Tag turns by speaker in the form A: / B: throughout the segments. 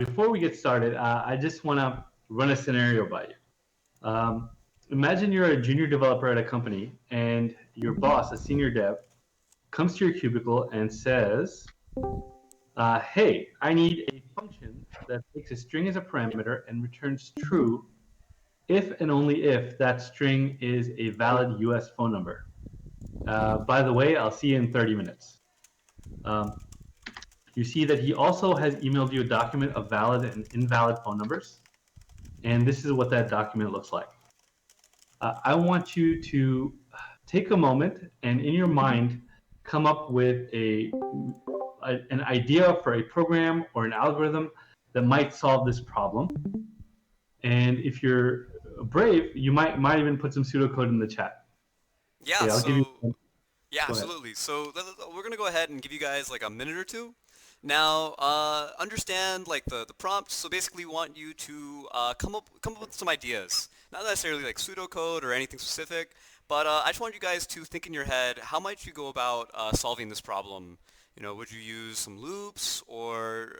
A: Before we get started, I just want to run a scenario by you. Imagine you're a junior developer at a company, and your boss, a senior dev, comes to your cubicle and says, "Hey, I need a function that takes a string as a parameter and returns true if and only if that string is a valid U.S. phone number. By the way, I'll see you in 30 minutes." Um, you see that he also has emailed you a document of valid and invalid phone numbers. And this is what that document looks like. I want you to take a moment and in your mind come up with an idea for a program or an algorithm that might solve this problem. And if you're brave, you might even put some pseudocode in the chat.
B: Yeah,
A: Okay, I'll give you.
B: so yeah,
A: Go ahead.
B: absolutely. So we're gonna go ahead and give you guys like a minute or two. Now, understand like the prompt. So basically, we want you to come up with some ideas. Not necessarily like pseudocode or anything specific, but I just want you guys to think in your head how might you go about solving this problem. Would you use some loops or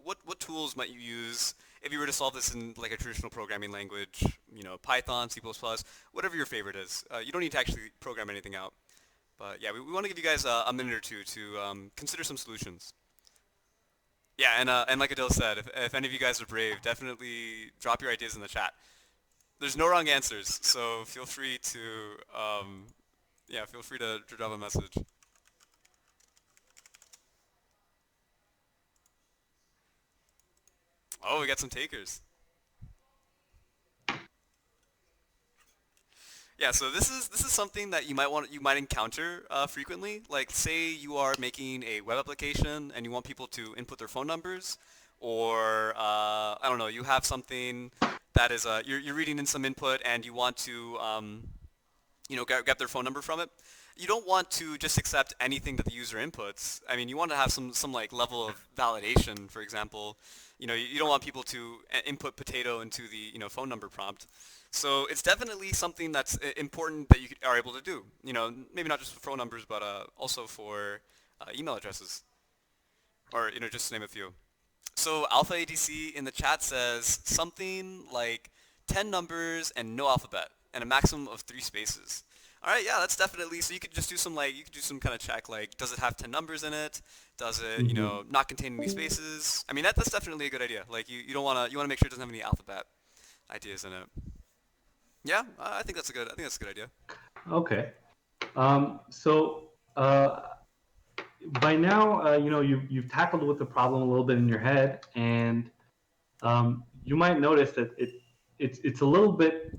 B: what tools might you use if you were to solve this in like a traditional programming language? Python, C++, whatever your favorite is. You don't need to actually program anything out. But yeah, we want to give you guys a minute or two to consider some solutions. Yeah, and like Adil said, if any of you guys are brave, definitely drop your ideas in the chat. There's no wrong answers, so feel free to yeah, feel free to drop a message. Oh, we got some takers. Yeah, so this is something that you might encounter frequently. Like, say you are making a web application and you want people to input their phone numbers, or I don't know, you have something that is you're reading in some input and you want to get their phone number from it. You don't want to just accept anything that the user inputs. I mean, you want to have some like level of validation. For example, you don't want people to input potato into the phone number prompt. So it's definitely something that's important that you are able to do. Maybe not just for phone numbers, but also for email addresses, or just to name a few. So Alpha ADC in the chat says something like 10 numbers and no alphabet, and a maximum of 3 spaces. All right, yeah, that's definitely, so you could just do some like, you could do some kind of check like, does it have 10 numbers in it? Does it,
A: Mhm.
B: not contain any spaces? I mean, that's definitely a good idea. Like, you don't want to, you want to make sure it doesn't have any alphabet ideas in it. Yeah, I think that's a good idea.
A: Okay. So by now, you've tackled with the problem a little bit in your head, and you might notice that it's a little bit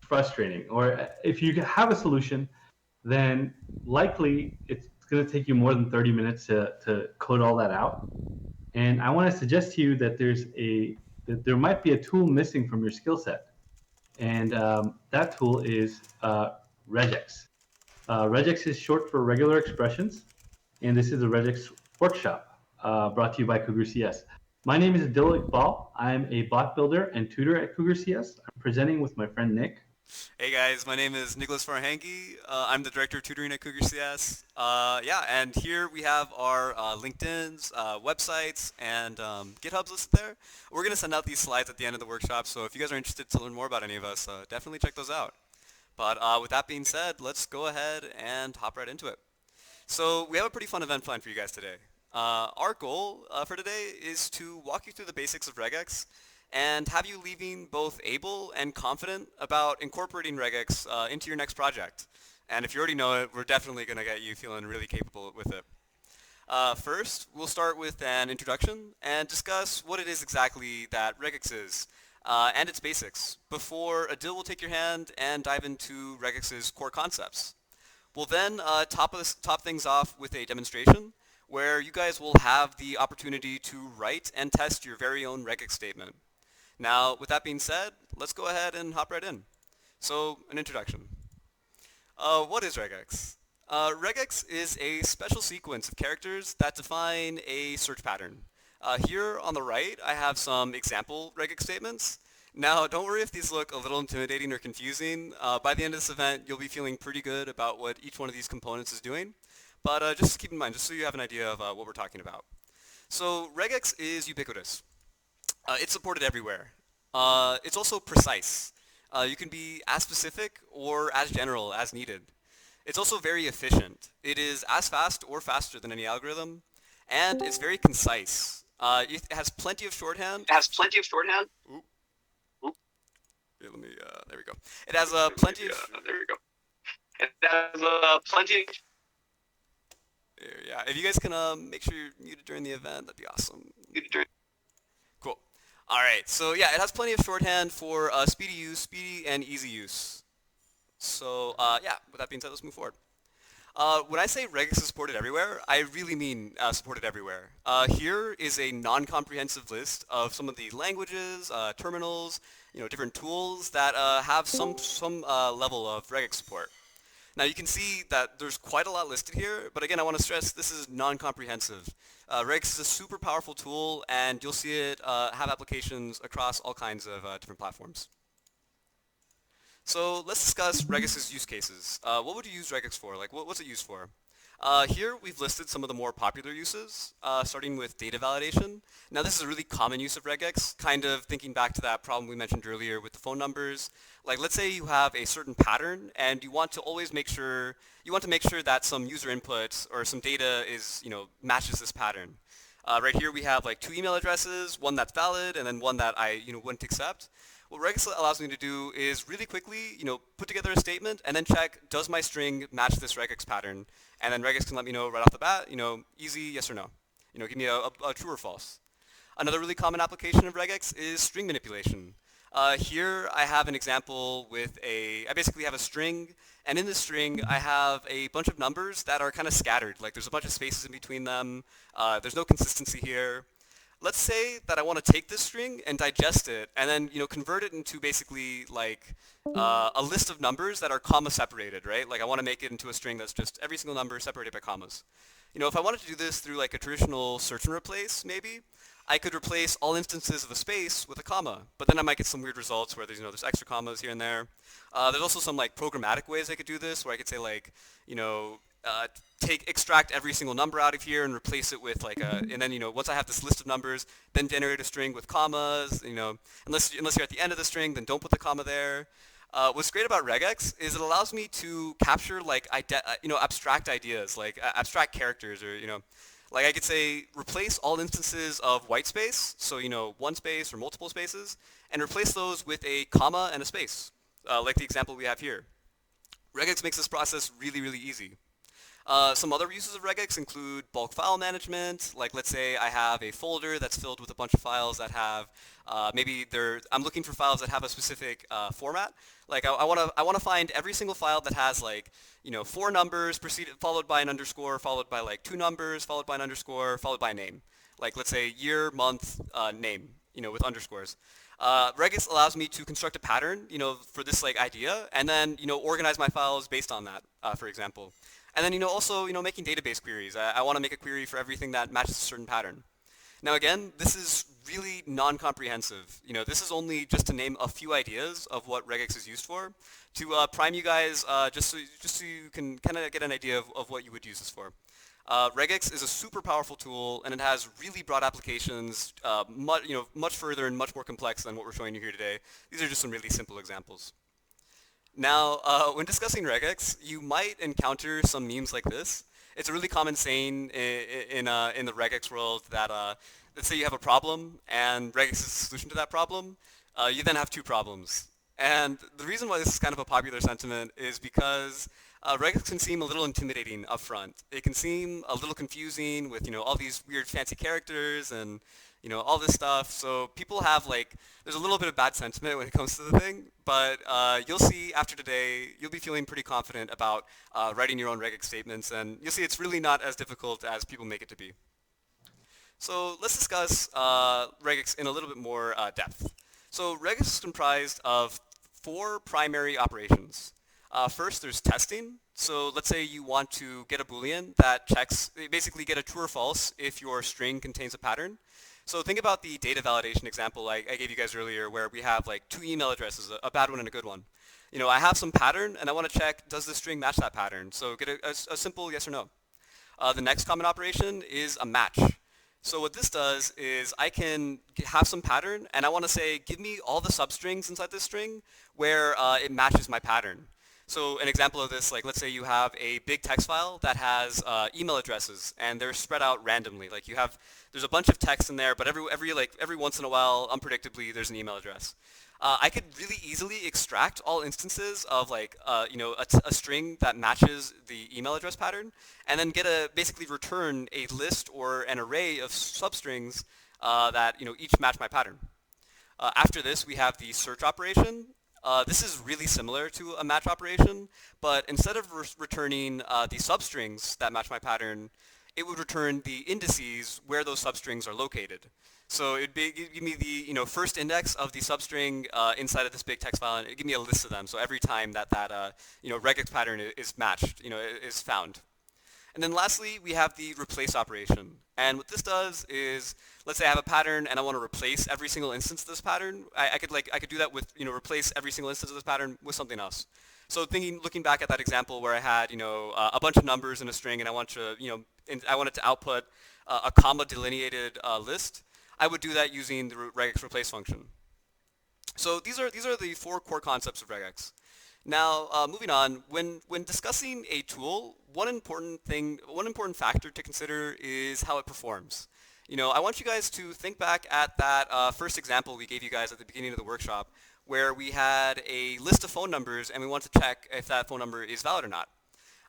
A: frustrating. Or if you have a solution, then likely it's going to take you more than 30 minutes to code all that out. And I want to suggest to you that that there might be a tool missing from your skill set, and that tool is Regex. Regex is short for regular expressions, and this is a Regex workshop brought to you by CougarCS. My name is Adil Iqbal. I'm a bot builder and tutor at CougarCS. I'm presenting with my friend Nick.
B: Hey guys, my name is Nykolas Farhangi. I'm the director of tutoring at CougarCS. Yeah, and here we have our LinkedIn's, websites, and GitHubs listed there. We're going to send out these slides at the end of the workshop, so if you guys are interested to learn more about any of us, definitely check those out. But with that being said, let's go ahead and hop right into it. So we have a pretty fun event planned for you guys today. Our goal for today is to walk you through the basics of regex and have you leaving both able and confident about incorporating regex into your next project. And if you already know it, we're definitely going to get you feeling really capable with it. First, we'll start with an introduction and discuss what it is exactly that regex is and its basics before Adil will take your hand and dive into regex's core concepts. We'll then top things off with a demonstration where you guys will have the opportunity to write and test your very own regex statement. Now, with that being said, let's go ahead and hop right in. So, an introduction. What is regex? Regex is a special sequence of characters that define a search pattern. Here on the right, I have some example regex statements. Now, don't worry if these look a little intimidating or confusing. By the end of this event, you'll be feeling pretty good about what each one of these components is doing. But just keep in mind, just so you have an idea of what we're talking about. So regex is ubiquitous. It's supported everywhere. It's also precise. You can be as specific or as general as needed. It's also very efficient. It is as fast or faster than any algorithm, and it's very concise. It has plenty of shorthand.
C: It has plenty of shorthand.
B: Oop,
C: Oop,
B: here, there we go. It has plenty of,
C: there we go. It has plenty of.
B: yeah, if you guys can make sure you're muted during the event, that'd be awesome. Cool. All right, so yeah, it has plenty of shorthand for speedy use, speedy and easy use. So yeah, with that being said, let's move forward. When I say regex is supported everywhere, I really mean supported everywhere. Here is a non-comprehensive list of some of the languages, terminals, different tools that have some level of regex support. Now you can see that there's quite a lot listed here, but again, I want to stress this is non-comprehensive. Regex is a super powerful tool, and you'll see it have applications across all kinds of different platforms. So let's discuss Regex's use cases. What would you use regex for? Like, what's it used for? Here we've listed some of the more popular uses, starting with data validation. Now this is a really common use of regex, kind of thinking back to that problem we mentioned earlier with the phone numbers. Like, let's say you have a certain pattern and you want to always make sure, that some user input or some data is, matches this pattern. Right here we have like 2 email addresses, one that's valid and then one that I, wouldn't accept. What regex allows me to do is really quickly, put together a statement and then check, does my string match this regex pattern? And then regex can let me know right off the bat, easy, yes or no. Give me a true or false. Another really common application of regex is string manipulation. Here I have an example with I basically have a string, and in this string I have a bunch of numbers that are kind of scattered. Like, there's a bunch of spaces in between them. There's no consistency here. Let's say that I want to take this string and digest it and then, convert it into basically like a list of numbers that are comma separated, right? Like, I want to make it into a string that's just every single number separated by commas. If I wanted to do this through like a traditional search and replace, maybe, I could replace all instances of a space with a comma, but then I might get some weird results where there's extra commas here and there. There's also some like programmatic ways I could do this, where I could say like, extract every single number out of here and replace it with like and then once I have this list of numbers, then generate a string with commas. Unless you're at the end of the string, then don't put the comma there. What's great about regex is it allows me to capture like abstract ideas, like abstract characters, or like I could say replace all instances of white space, so one space or multiple spaces, and replace those with a comma and a space, like the example we have here. Regex makes this process really, really easy. Some other uses of regex include bulk file management. Like, let's say I have a folder that's filled with a bunch of files that have I'm looking for files that have a specific format. Like, I want to find every single file that has like 4 numbers followed by an underscore, followed by like 2 numbers, followed by an underscore, followed by a name. Like, let's say year, month, name, with underscores. Regex allows me to construct a pattern, for this like idea, and then organize my files based on that, for example. And then also making database queries. I want to make a query for everything that matches a certain pattern. Now again, this is really non-comprehensive. This is only just to name a few ideas of what regex is used for, to prime you guys just so you can kind of get an idea of what you would use this for. Regex is a super powerful tool, and it has really broad applications, much further and much more complex than what we're showing you here today. These are just some really simple examples. Now, when discussing regex, you might encounter some memes like this. It's a really common saying in the regex world that let's say you have a problem, and regex is the solution to that problem. You then have 2 problems. And the reason why this is kind of a popular sentiment is because regex can seem a little intimidating up front. It can seem a little confusing with all these weird fancy characters and all this stuff. So people have there's a little bit of bad sentiment when it comes to the thing, but you'll see after today, you'll be feeling pretty confident about writing your own regex statements, and you'll see it's really not as difficult as people make it to be. So let's discuss regex in a little bit more depth. So regex is comprised of 4 primary operations. First, there's testing. So let's say you want to get a Boolean that checks, basically get a true or false if your string contains a pattern. So think about the data validation example I gave you guys earlier, where we have 2 email addresses, a bad one and a good one. I have some pattern, and I want to check, does this string match that pattern? So get a simple yes or no. The next common operation is a match. So what this does is I can have some pattern, and I want to say, give me all the substrings inside this string where it matches my pattern. So an example of this, like let's say you have a big text file that has email addresses, and they're spread out randomly. Like there's a bunch of text in there, but every once in a while, unpredictably, there's an email address. I could really easily extract all instances of like a string that matches the email address pattern, and then basically return a list or an array of substrings that each match my pattern. After this, we have the search operation. This is really similar to a match operation, but instead of returning the substrings that match my pattern, it would return the indices where those substrings are located. So it'd give me the first index of the substring inside of this big text file, and it'd give me a list of them. So every time that regex pattern is matched, is found. And then lastly, we have the replace operation. And what this does is, let's say I have a pattern and I want to replace every single instance of this pattern. I could do that with, replace every single instance of this pattern with something else. So looking back at that example where I had, a bunch of numbers in a string, and I wanted to output a comma delineated list, I would do that using the regex replace function. So these are the 4 core concepts of regex. Now, moving on, when discussing a tool, one important factor to consider is how it performs. I want you guys to think back at that first example we gave you guys at the beginning of the workshop, where we had a list of phone numbers and we want to check if that phone number is valid or not.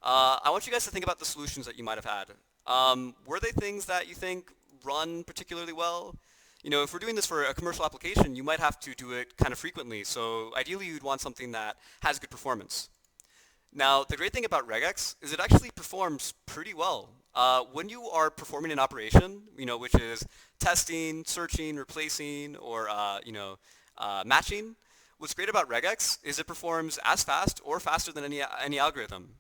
B: I want you guys to think about the solutions that you might have had. Were they things that you think run particularly well? If we're doing this for a commercial application, you might have to do it kind of frequently. So ideally, you'd want something that has good performance. Now, the great thing about regex is it actually performs pretty well. When you are performing an operation, which is testing, searching, replacing, or matching, what's great about regex is it performs as fast or faster than any algorithm.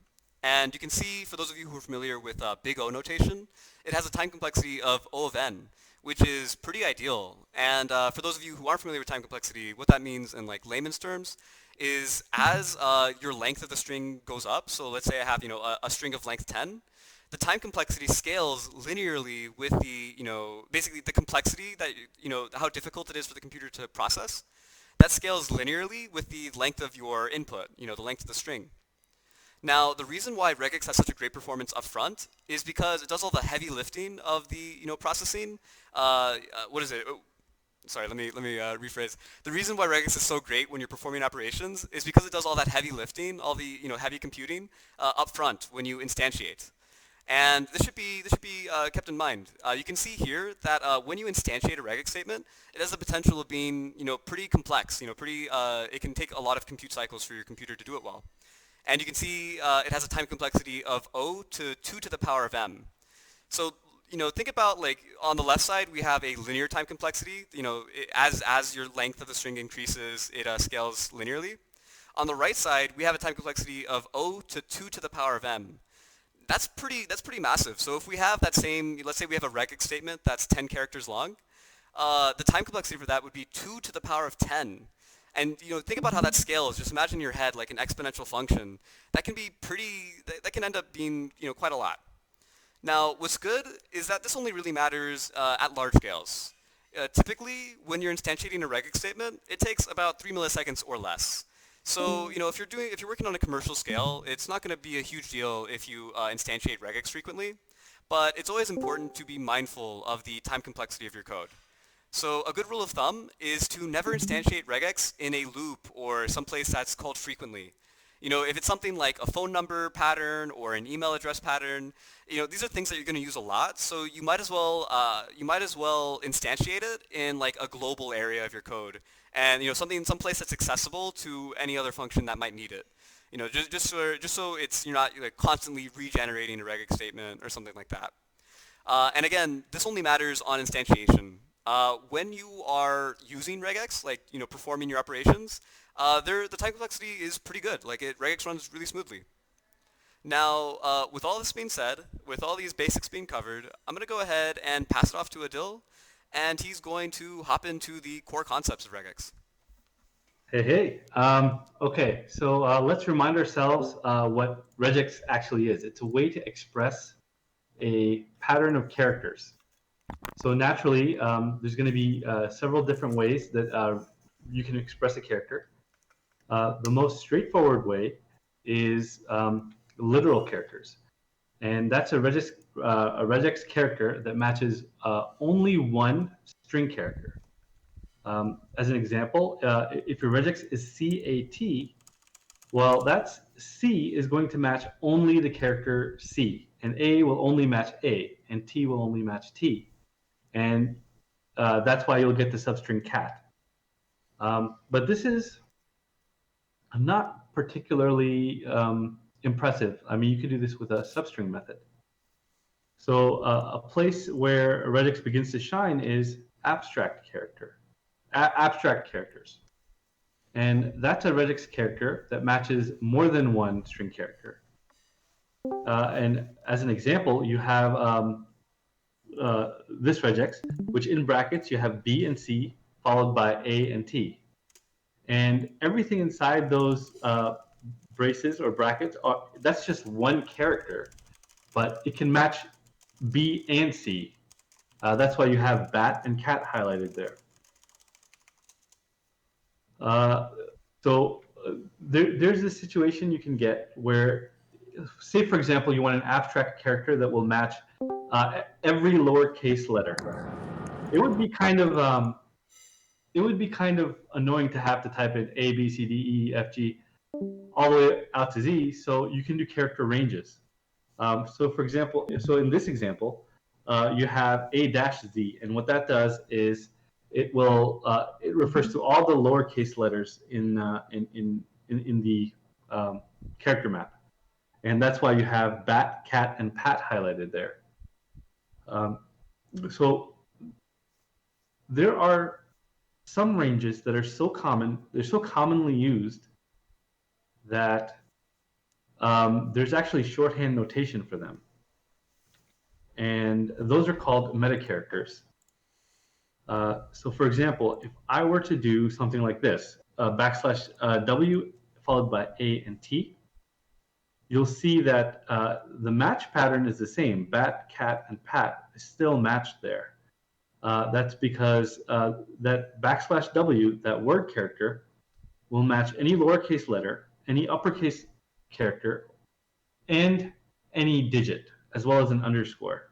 B: And you can see, for those of you who are familiar with big O notation, it has a time complexity of O of n, which is pretty ideal. And for those of you who aren't familiar with time complexity, what that means in like layman's terms is as your length of the string goes up, so let's say I have a string of length 10, the time complexity scales linearly with the basically the complexity that how difficult it is for the computer to process. That scales linearly with the length of your input, the length of the string. Now, the reason why regex has such a great performance up front is because it does all the heavy lifting of the processing. What is it? Oh, sorry, let me rephrase. The reason why regex is so great when you're performing operations is because it does all that heavy lifting, all the heavy computing up front when you instantiate. And this should be kept in mind. You can see here that when you instantiate a regex statement, it has the potential of being pretty complex. It can take a lot of compute cycles for your computer to do it well. And you can see it has a time complexity of O to 2 to the power of m. So think about, like, on the left side we have a linear time complexity. As your length of the string increases, it scales linearly. On the right side we have a time complexity of O to 2 to the power of m. That's pretty massive. So if we have that same, let's say we have a regex statement that's 10 characters long, the time complexity for that would be 2 to the power of 10. And think about how that scales. Just imagine in your head like an exponential function. That can be that can end up being quite a lot. Now, what's good is that this only really matters at large scales. Typically, when you're instantiating a regex statement, it takes about 3 milliseconds or less. So if you're working on a commercial scale, it's not going to be a huge deal if you instantiate regex frequently. But it's always important to be mindful of the time complexity of your code. So a good rule of thumb is to never instantiate regex in a loop or someplace that's called frequently. If it's something like a phone number pattern or an email address pattern, these are things that you're going to use a lot. So you might as well instantiate it in like a global area of your code, and someplace that's accessible to any other function that might need it. Just so you're not like constantly regenerating a regex statement or something like that. And again, this only matters on instantiation. When you are using regex, like performing your operations, the time complexity is pretty good. Like regex runs really smoothly. Now, with all this being said, with all these basics being covered, I'm going to go ahead and pass it off to Adil, and he's going to hop into the core concepts of regex.
A: Hey. Okay, so let's remind ourselves what regex actually is. It's a way to express a pattern of characters. So naturally, there's going to be several different ways that you can express a character. The most straightforward way is literal characters, and that's a regex character that matches only one string character. As an example, if your regex is CAT, well, that's C is going to match only the character C, and A will only match A, and T will only match T. And that's why you'll get the substring cat. But this is not particularly impressive. I mean, you could do this with a substring method. So a place where regex begins to shine is abstract characters. And that's a regex character that matches more than one string character. And as an example, you have this regex, which in brackets you have B and C followed by A and T. And everything inside those braces or brackets, that's just one character, but it can match B and C. That's why you have bat and cat highlighted there. There's this situation you can get where, say for example, you want an abstract character that will match every lowercase letter. It would be kind of annoying to have to type in A, B, C, D, E, F, G, all the way out to Z. So you can do character ranges. So for example, so in this example, you have A-Z, and what that does is it refers to all the lowercase letters in the character map, and that's why you have bat, cat, and pat highlighted there. So there are some ranges that are so common, they're so commonly used that there's actually shorthand notation for them. And those are called meta characters. So for example, if I were to do something like this, \W followed by A and T, you'll see that the match pattern is the same. Bat, cat, and pat is still matched there. That's because that \W, that word character, will match any lowercase letter, any uppercase character, and any digit, as well as an underscore.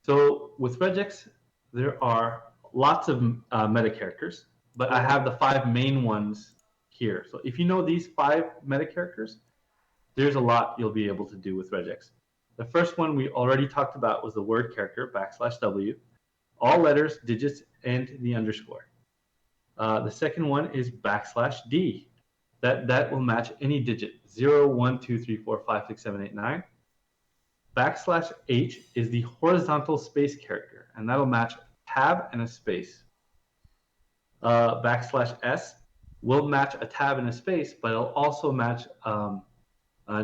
A: So with regex, there are lots of meta characters, but I have the 5 main ones here. So if you know these 5 meta characters, there's a lot you'll be able to do with regex. The first one we already talked about was the word character, \W, all letters, digits, and the underscore. The second one is \D. That will match any digit, 0, 1, 2, 3, 4, 5, 6, 7, 8, 9. \H is the horizontal space character, and that'll match tab and a space. \S will match a tab and a space, but it'll also match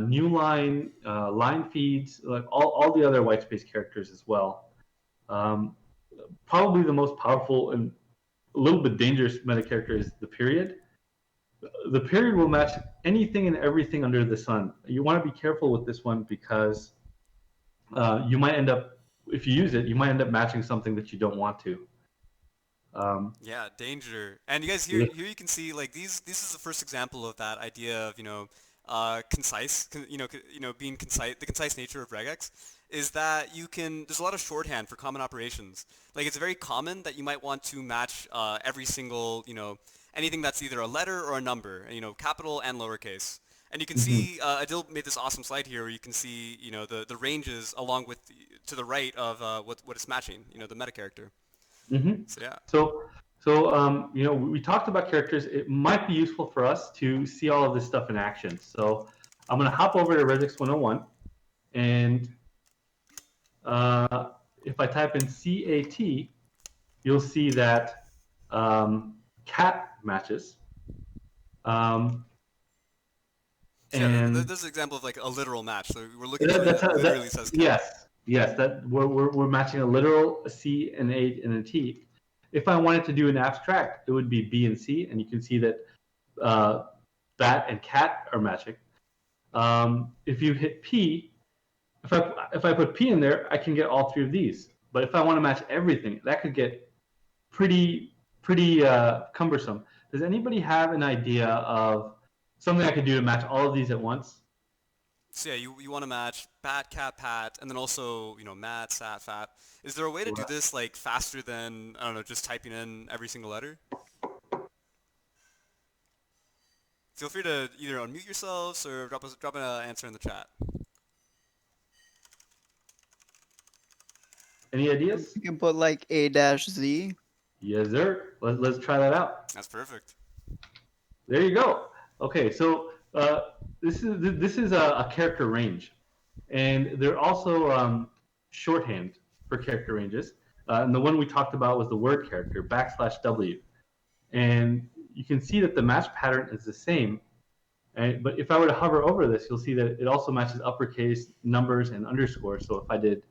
A: new line, line feeds, like all the other white space characters as well. Probably the most powerful and a little bit dangerous meta character is the period. The period will match anything and everything under the sun. You want to be careful with this one because you might end up, if you use it, you might end up matching something that you don't want to.
B: Yeah, danger. And you guys here you can see like this is the first example of that idea of concise, being concise. The concise nature of regex is that there's a lot of shorthand for common operations. Like it's very common that you might want to match every single anything that's either a letter or a number, capital and lowercase. And you can see Adil made this awesome slide here where you can see the ranges along with to the right of what it's matching, the meta character. So yeah.
A: So we talked about characters. It might be useful for us to see all of this stuff in action. So I'm going to hop over to Regex 101, and if I type in CAT, you'll see that cat matches.
B: And this is an example of like a literal match. So we're looking for it literally says cat.
A: Yes, that we're matching a literal, a C, an A, and a T. If I wanted to do an abstract, it would be B and C, and you can see that bat and cat are matching. If you hit P, if I put P in there, I can get all three of these. But if I want to match everything, that could get pretty cumbersome. Does anybody have an idea of something I could do to match all of these at once?
B: So yeah, you want to match bat, cat, pat, and then also, mat, sat, fat. Is there a way to do
A: Right.
B: this like faster than, I don't know, just typing in every single letter? Feel free to either unmute yourselves or drop an answer in the chat.
A: Any ideas?
D: You can put like A-Z.
A: Yes, sir. Let's try that out.
B: That's perfect.
A: There you go. Okay, so this is a character range, and they're also shorthand for character ranges. And the one we talked about was the word character \W, and you can see that the match pattern is the same. But if I were to hover over this, you'll see that it also matches uppercase, numbers, and underscores. So if I did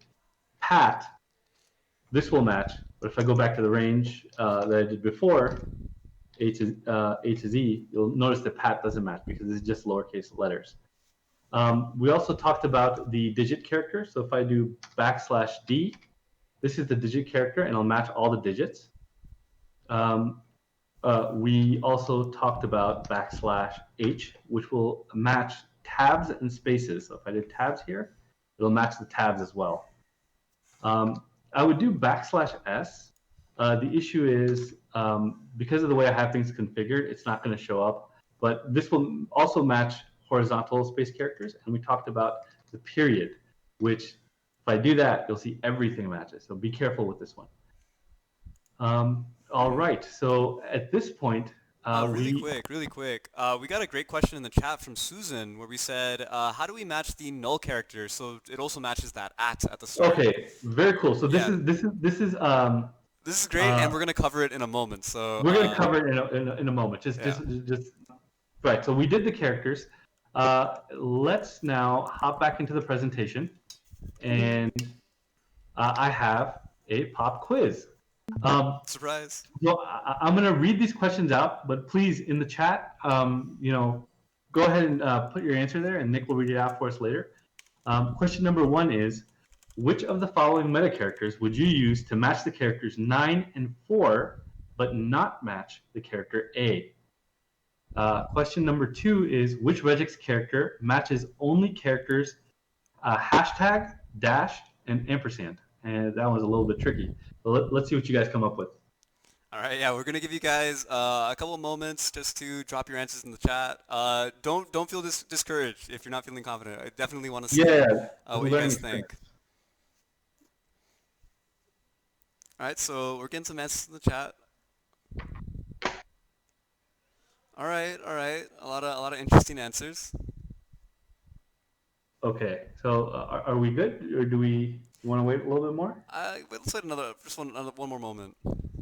A: pat, this will match. But if I go back to the range that I did before, A to Z, you'll notice that pat doesn't match because it's just lowercase letters. We also talked about the digit character. So if I do \D, this is the digit character, and I'll match all the digits. We also talked about \H, which will match tabs and spaces. So if I did tabs here, it'll match the tabs as well. I would do \S. The issue is because of the way I have things configured, it's not going to show up. But this will also match horizontal space characters. And we talked about the period, which if I do that, you'll see everything matches. So be careful with this one. All right. So at this point,
B: really quick. We got a great question in the chat from Susan where we said, how do we match the null character so it also matches that at the start?
A: Okay, very cool. So this is
B: great, and we're gonna cover it in a moment. So
A: we're gonna cover it in a moment. Just right. So we did the characters. Let's now hop back into the presentation, and I have a pop quiz.
B: Surprise.
A: So I'm going to read these questions out, but please, in the chat, go ahead and put your answer there, and Nick will read it out for us later. Question number 1 is, which of the following meta characters would you use to match the characters 9 and 4, but not match the character A? Question number 2 is, which regex character matches only characters hashtag, dash, and ampersand? And that one's a little bit tricky. But let's see what you guys come up with.
B: All right, yeah, we're gonna give you guys a couple of moments just to drop your answers in the chat. Don't feel discouraged if you're not feeling confident. I definitely want to see what you guys think. All right, so we're getting some answers in the chat. All right, a lot of interesting answers.
A: Okay, so are we good, or do we want to wait a little bit more?
B: Let's wait one more moment.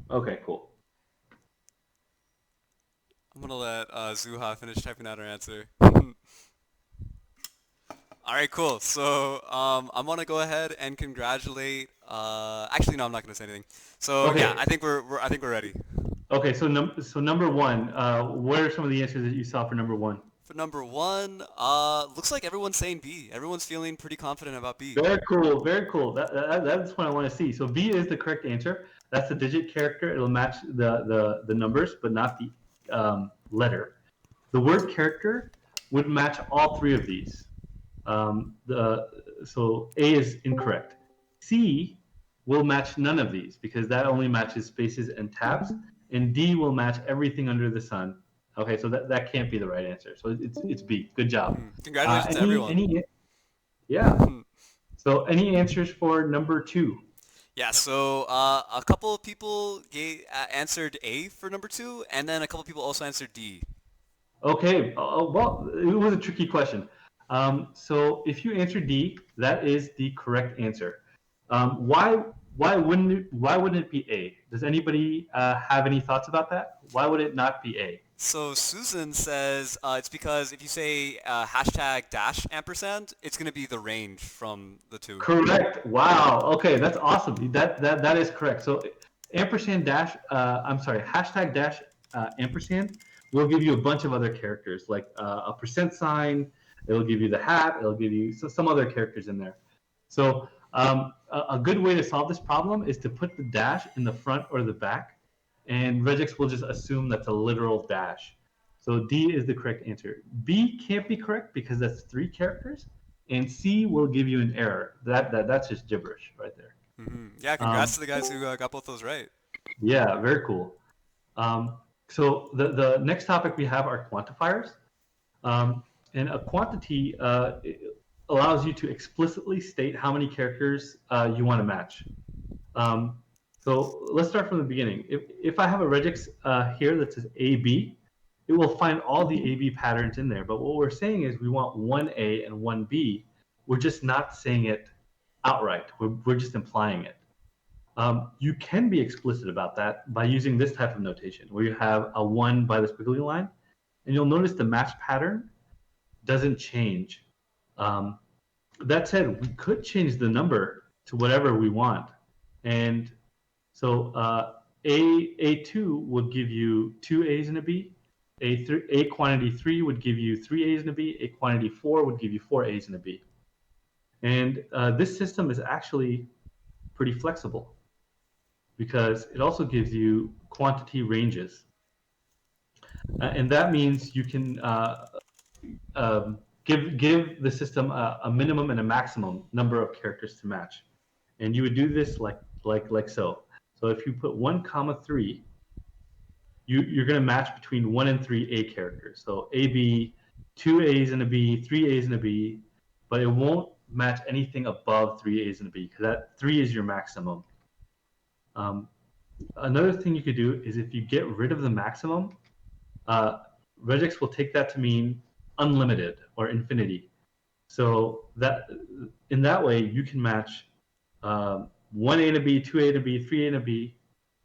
A: Okay, cool.
B: I'm gonna let Zuha finish typing out her answer. All right, cool. So I'm gonna go ahead and congratulate. Actually, no, I'm not gonna say anything. So
A: okay.
B: Yeah, I think we're ready.
A: Okay, so number 1, what are some of the answers that you saw for number 1?
B: For number 1, looks like everyone's saying B. Everyone's feeling pretty confident about B.
A: Very cool, very cool. That's what I want to see. So B is the correct answer. That's the digit character. It'll match the numbers, but not the letter. The word character would match all 3 of these. So A is incorrect. C will match none of these because that only matches spaces and tabs, and D will match everything under the sun. Okay, so that can't be the right answer. So it's B. Good job.
B: Congratulations to everyone.
A: Yeah. So any answers for number 2?
B: Yeah, so a couple of people answered A for number 2, and then a couple of people also answered D.
A: Okay, well, it was a tricky question. So if you answer D, that is the correct answer. Why wouldn't it be A? Does anybody have any thoughts about that? Why would it not be A?
B: So Susan says it's because if you say hashtag dash ampersand, it's going to be the range from the 2.
A: Correct. Wow. Okay, that's awesome. That is correct. So ampersand dash, hashtag dash ampersand will give you a bunch of other characters like a %sign. It'll give you the hat. It'll give you some other characters in there. So a good way to solve this problem is to put the dash in the front or the back, and Regex will just assume that's a literal dash. So D is the correct answer. B can't be correct because that's 3 characters, and C will give you an error. That's just gibberish right there.
B: Yeah, congrats to the guys who got both those right.
A: Yeah, very cool. So the next topic we have are quantifiers. And a quantity allows you to explicitly state how many characters you want to match. So let's start from the beginning. If I have a regex here that says AB, it will find all the AB patterns in there. But what we're saying is we want one A and one B. We're just not saying it outright. We're just implying it. You can be explicit about that by using this type of notation, where you have a 1 by the squiggly line, and you'll notice the match pattern doesn't change. That said, we could change the number to whatever we want. And so A2 would give you 2 A's and a B. A quantity 3 would give you 3 A's and a B. A quantity 4 would give you 4 A's and a B. And this system is actually pretty flexible because it also gives you quantity ranges. And that means you can give the system a minimum and a maximum number of characters to match. And you would do this like so. So if you put 1 comma 3, you're going to match between 1 and 3 A characters. So AB, 2 A's and a B, 3 A's and a B, but it won't match anything above 3 A's and a B because that 3 is your maximum. Another thing you could do is if you get rid of the maximum, Regex will take that to mean unlimited or infinity. So that in that way you can match 1 A and a B, 2 A and a B, 3 A and a B,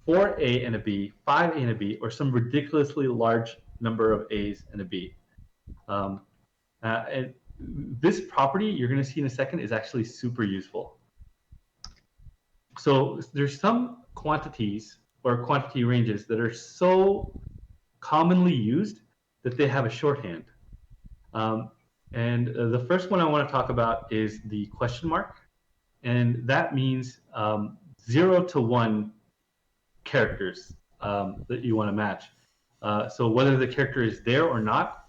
A: 4 A and a B, 5 A and a B, or some ridiculously large number of A's and a B. And this property you're going to see in a second is actually super useful. So there's some quantities or quantity ranges that are so commonly used that they have a shorthand. And the first one I want to talk about is the question mark. And that means 0 to 1 characters that you want to match. So whether the character is there or not,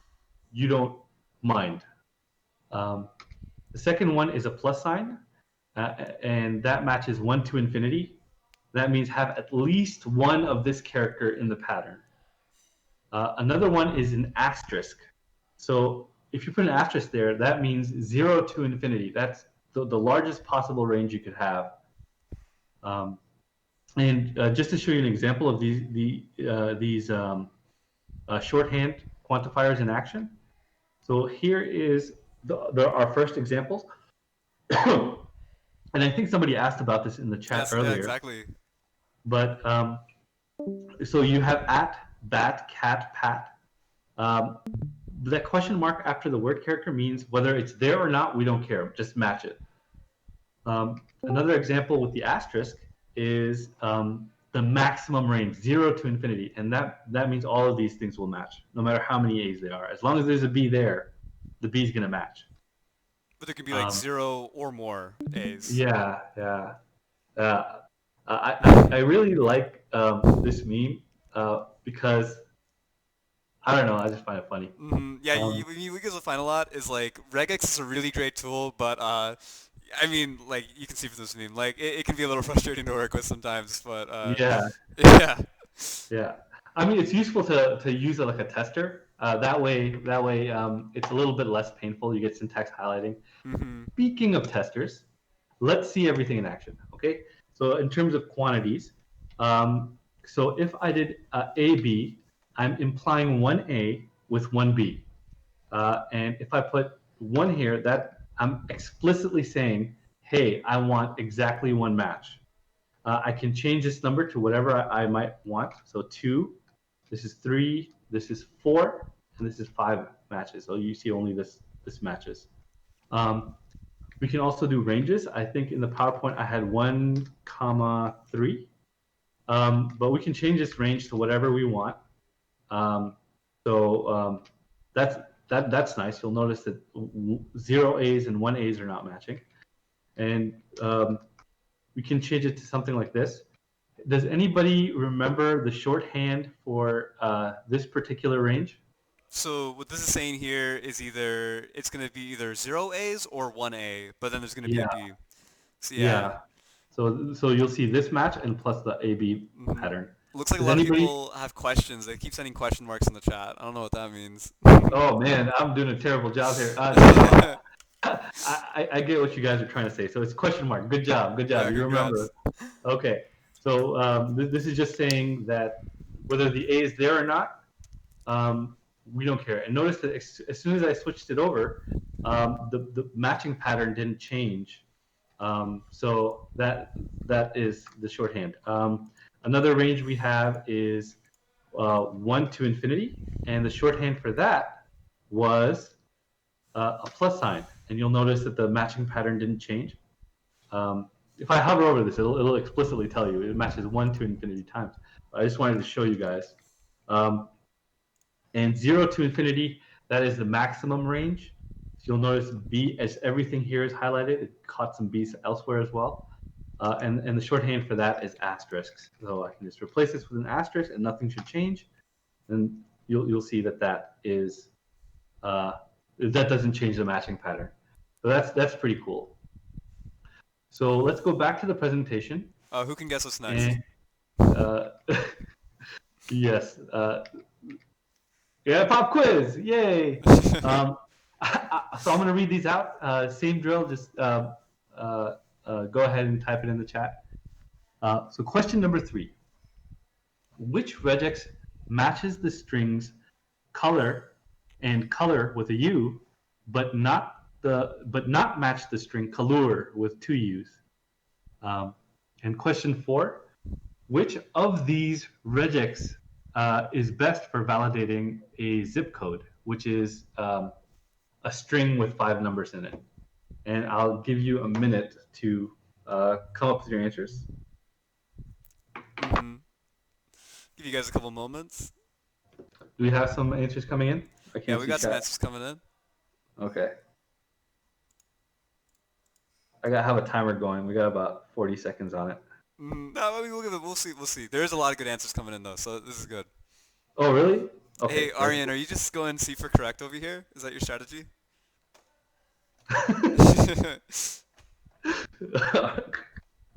A: you don't mind. The second one is a plus sign, and that matches 1 to infinity. That means have at least one of this character in the pattern. Another one is an asterisk. So if you put an asterisk there, that means 0 to infinity. That's the largest possible range you could have. And just to show you an example of these shorthand quantifiers in action. So here is our first examples. And I think somebody asked about this in the chat earlier.
B: Yeah, exactly.
A: But so you have at, bat, cat, pat. That question mark after the word character means whether it's there or not, we don't care. Just match it. Another example with the asterisk is the maximum range, 0 to infinity. And that means all of these things will match, no matter how many A's there are. As long as there's a B there, the B is going to match.
B: But there could be like 0 or more A's.
A: Yeah. I really like this meme because I don't know, I just find it funny.
B: Yeah, you guys will find a lot is like Regex is a really great tool, but I mean, like you can see from this meme, like it can be a little frustrating to work with sometimes, but
A: yeah. I mean, it's useful to use it like a tester. That way, it's a little bit less painful. You get syntax highlighting. Speaking of testers, let's see everything in action. Okay, so in terms of quantities, so if I did AB, I'm implying 1A with 1B, and if I put 1 here, that I'm explicitly saying, hey, I want exactly 1 match. I can change this number to whatever I might want. So 2, this is 3, this is 4, and this is 5 matches. So you see only this matches. We can also do ranges. I think in the PowerPoint I had 1, 3, but we can change this range to whatever we want. That's nice. You'll notice that 0 A's and 1 A's are not matching. and we can change it to something like this. Does anybody remember the shorthand for this particular range?
B: So what this is saying here is it's going to be either 0 A's or 1 A, but then there's going to be a
A: Yeah,
B: B. So yeah.
A: yeah. So you'll see this match and plus the AB
B: hmm
A: pattern.
B: Looks like a
A: Does
B: lot of
A: anybody?
B: people have questions. They keep sending question marks in the chat. I don't know what that means.
A: Oh man, I'm doing a terrible job here. No, I get what you guys are trying to say. So it's question mark. Good job, good job.
B: Yeah,
A: You remember.
B: congrats.
A: Okay. So this is just saying that whether the A is there or not, we don't care. And notice that as soon as I switched it over, the matching pattern didn't change. So that is the shorthand. Another range we have is 1 to infinity, and the shorthand for that was a plus sign. And you'll notice that the matching pattern didn't change. If I hover over this, it'll explicitly tell you it matches 1 to infinity times. I just wanted to show you guys. And 0 to infinity, that is the maximum range. So you'll notice B, as everything here is highlighted, it caught some B's elsewhere as well. And the shorthand for that is asterisks. So I can just replace this with an asterisk and nothing should change. And you'll see that is that doesn't change the matching pattern. So that's pretty cool. So let's go back to the presentation.
B: Who can guess what's next?
A: And, yes. Yeah, pop quiz! Yay! So I'm going to read these out. Same drill. Just go ahead and type it in the chat. So question number 3: which regex matches the strings color and color with a U, but not match the string color with 2 U's? And question 4: which of these regex is best for validating a zip code, which is a string with 5 numbers in it? And I'll give you a minute to come up with your answers.
B: Give you guys a couple moments.
A: Do we have some answers coming in?
B: Yeah, we got some answers coming in.
A: Okay. I have a timer going. We got about 40 seconds on it.
B: No, I mean, we'll see. We'll see. There's a lot of good answers coming in though, so this is good.
A: Oh, really? Okay.
B: Hey, Aryan, are you just going C for correct over here? Is that your strategy?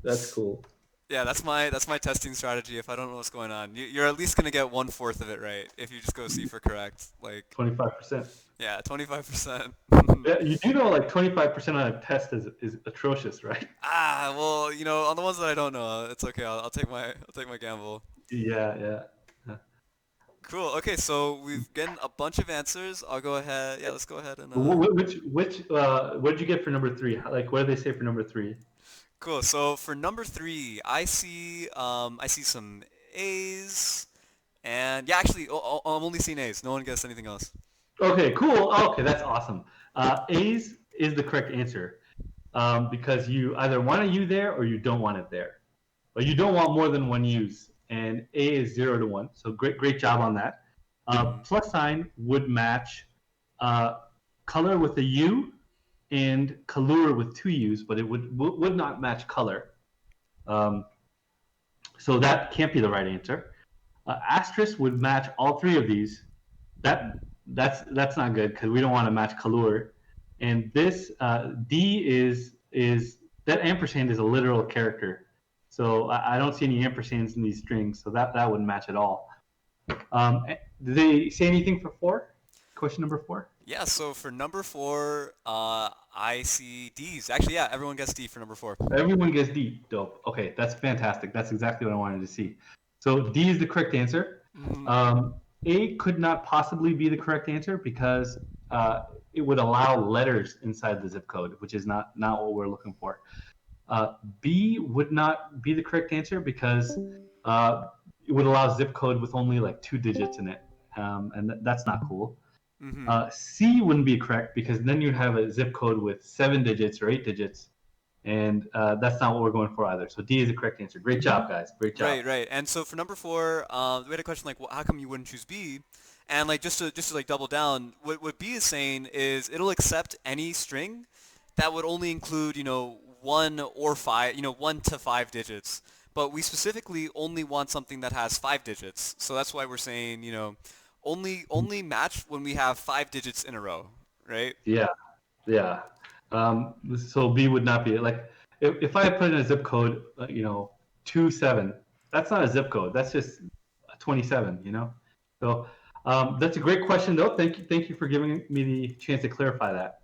A: That's cool.
B: Yeah, that's my testing strategy. If I don't know what's going on, you're at least gonna get 1/4 of it right if you just go C for correct. Like
A: 25%.
B: Yeah, 25%.
A: Yeah, you do know like 25% on a test is atrocious, right?
B: Well, on the ones that I don't know, it's okay. I'll take my gamble.
A: Yeah.
B: Cool. Okay, so we've gotten a bunch of answers. I'll go ahead. Yeah, let's go ahead and.
A: Which what did you get for number 3? Like, what did they say for number 3?
B: Cool. So for number 3, I see some A's, and yeah, actually, I'm only seeing A's. No one guessed anything else.
A: Okay, cool. Okay, that's awesome. A's is the correct answer because you either want a U there or you don't want it there, but you don't want more than 1 U's. And A is 0 to 1. So great job on that. Plus sign would match color with a U and color with 2 U's, but it would not match color. So that can't be the right answer. Asterisk would match all 3 of these. That's not good because we don't want to match color. And this D is that ampersand is a literal character. So I don't see any ampersands in these strings, so that wouldn't match at all. Did they say anything for 4? Question number 4?
B: Yeah, so for number 4, I see D's. Actually, yeah, everyone gets D for number 4.
A: Everyone gets D. Dope. Okay, that's fantastic. That's exactly what I wanted to see. So D is the correct answer. A could not possibly be the correct answer because it would allow letters inside the zip code, which is not what we're looking for. B would not be the correct answer because it would allow zip code with only like 2 digits in it, and that's not cool. C wouldn't be correct because then you'd have a zip code with 7 digits or 8 digits, and that's not what we're going for either. So D is the correct answer. Great job, guys. Great job.
B: Right. And so for number 4, we had a question like, well, how come you wouldn't choose B? And like just to like double down, what B is saying is it'll accept any string that would only include 1 or 5, 1 to 5 digits. But we specifically only want something that has 5 digits. So that's why we're saying, only match when we have 5 digits in a row, right?
A: Yeah, yeah. So B would not be like if I put in a zip code, 27. That's not a zip code. That's just 27. So that's a great question, though. Thank you for giving me the chance to clarify that.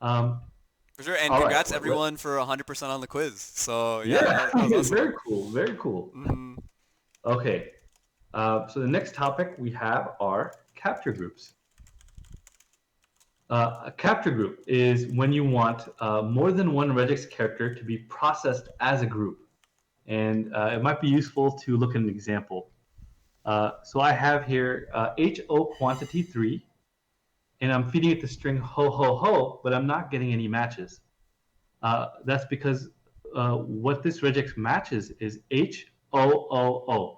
A: Um,
B: For sure. And
A: all right.
B: congrats everyone for 100% on the quiz. So yeah,
A: Yeah,
B: that was awesome.
A: very cool. Very cool.
B: Hmm.
A: Okay. So the next topic we have are capture groups. A capture group is when you want more than one regex character to be processed as a group. And it might be useful to look at an example. So I have here HO quantity 3, and I'm feeding it the string ho ho ho, but I'm not getting any matches. That's because what this regex matches is HOOO.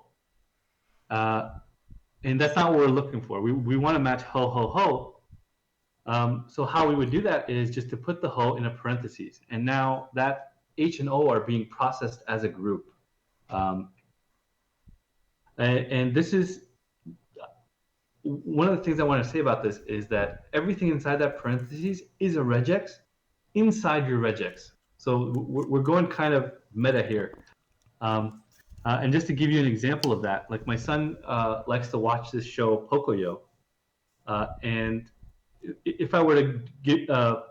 A: And that's not what we're looking for. We want to match ho ho ho. So how we would do that is just to put the ho in a parentheses, and now that H and O are being processed as a group. And this is one of the things I want to say about this is that everything inside that parentheses is a regex inside your regex. So we're going kind of meta here. And just to give you an example of that, like my son likes to watch this show Pocoyo, and if I were to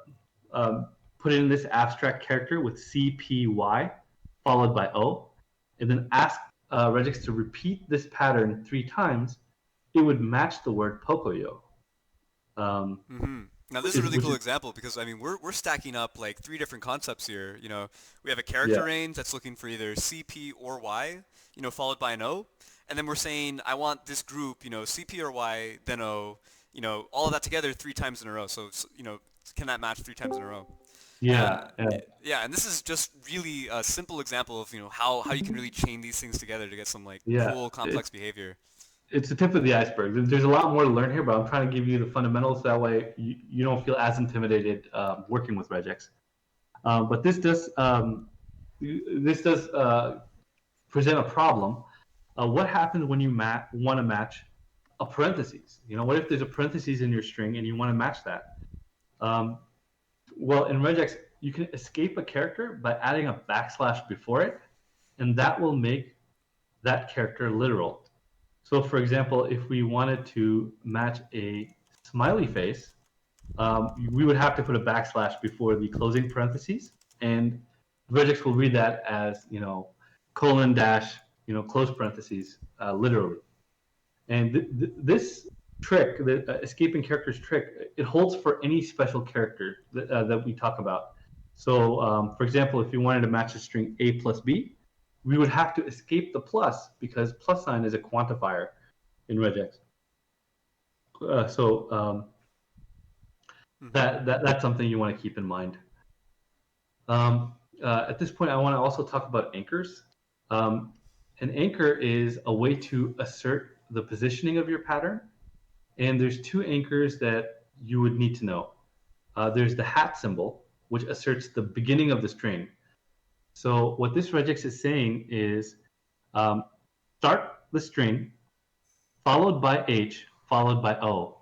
A: put in this abstract character with CPY followed by O, and then ask regex to repeat this pattern 3 times, it would match the word Pocoyo.
B: Now this is a really cool example because I mean we're stacking up like 3 different concepts here. We have a character range that's looking for either CP or Y, followed by an O, and then we're saying I want this group, CP or Y, then O, all of that together 3 times in a row. So can that match 3 times in a row?
A: Yeah.
B: Yeah, and this is just really a simple example of how you can really chain these things together to get some cool complex behavior.
A: It's the tip of the iceberg. There's a lot more to learn here, but I'm trying to give you the fundamentals. That way you don't feel as intimidated working with regex. But this does present a problem. What happens when you want to match a parentheses? What if there's a parentheses in your string and you want to match that? Well, in regex, you can escape a character by adding a backslash before it, and that will make that character literal. So, for example, if we wanted to match a smiley face, we would have to put a backslash before the closing parentheses, and regex will read that as colon dash close parentheses literally. And this trick, the escaping characters trick, it holds for any special character that we talk about. So, for example, if you wanted to match a string A plus B, we would have to escape the plus because plus sign is a quantifier in regex. That's something you want to keep in mind. At this point, I want to also talk about anchors. An anchor is a way to assert the positioning of your pattern, and there's 2 anchors that you would need to know. There's the hat symbol, which asserts the beginning of the string. So what this regex is saying is start the string followed by H followed by O.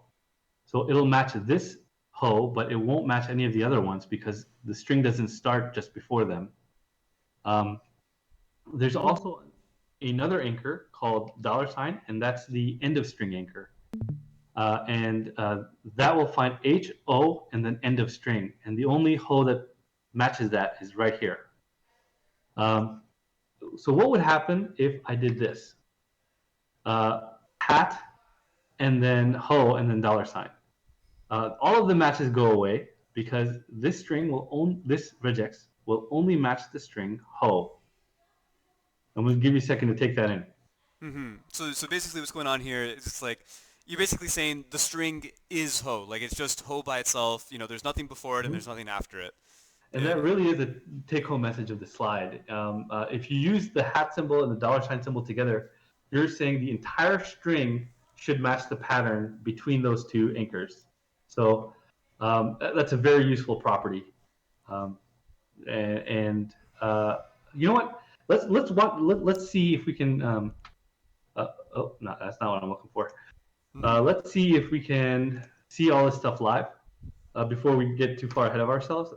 A: So it'll match this ho, but it won't match any of the other ones because the string doesn't start just before them. There's also another anchor called $, and that's the end of string anchor. And that will find H, O, and then end of string. And the only ho that matches that is right here. So what would happen if I did this? Hat, and then ho, and then $. All of the matches go away because this this regex will only match the string ho. I'm going to give you a second to take that in.
B: So basically what's going on here is it's like you're basically saying the string is ho, like it's just ho by itself. There's nothing before it and there's nothing after it.
A: And that really is a take-home message of the slide. If you use the hat symbol and the $sign symbol together, you're saying the entire string should match the pattern between those 2 anchors. So that's a very useful property. and you know what? Let's see if we can. Oh, no, that's not what I'm looking for. Let's see if we can see all this stuff live before we get too far ahead of ourselves.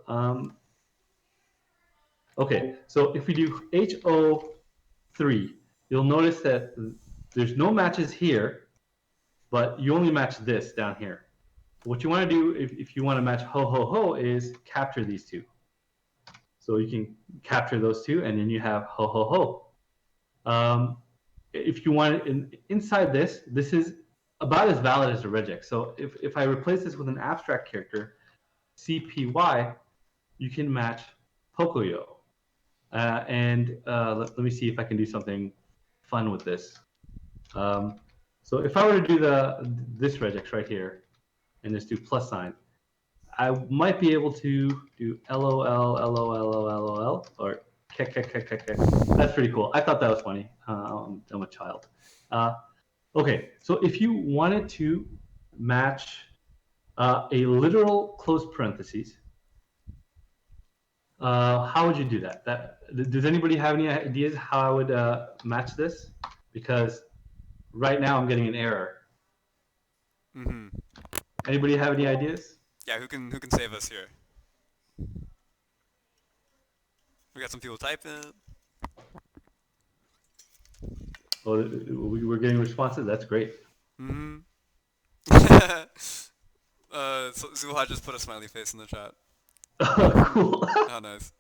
A: Okay, so if we do HO3, you'll notice that there's no matches here, but you only match this down here. What you want to do if you want to match ho ho ho is capture these two. So you can capture those two, and then you have ho ho ho. If you want inside this, this is about as valid as a regex. So if I replace this with an abstract character, CPY, you can match Pocoyo. Let me see if I can do something fun with this. So if I were to do this regex right here, and just do plus sign, I might be able to do LOL, LOL, LOL, or kek, kek, kek, kek, kek. That's pretty cool. I thought that was funny. I'm a child. Okay, so if you wanted to match a literal close parentheses, how would you do that? Does anybody have any ideas how I would match this? Because right now I'm getting an error.
B: Mm-hmm.
A: Anybody have any ideas?
B: Yeah, who can save us here? We got some people typing.
A: Oh, we're getting responses. That's great.
B: Mm-hmm. So Zuha just put a smiley face in the chat.
A: Cool.
B: Oh, nice.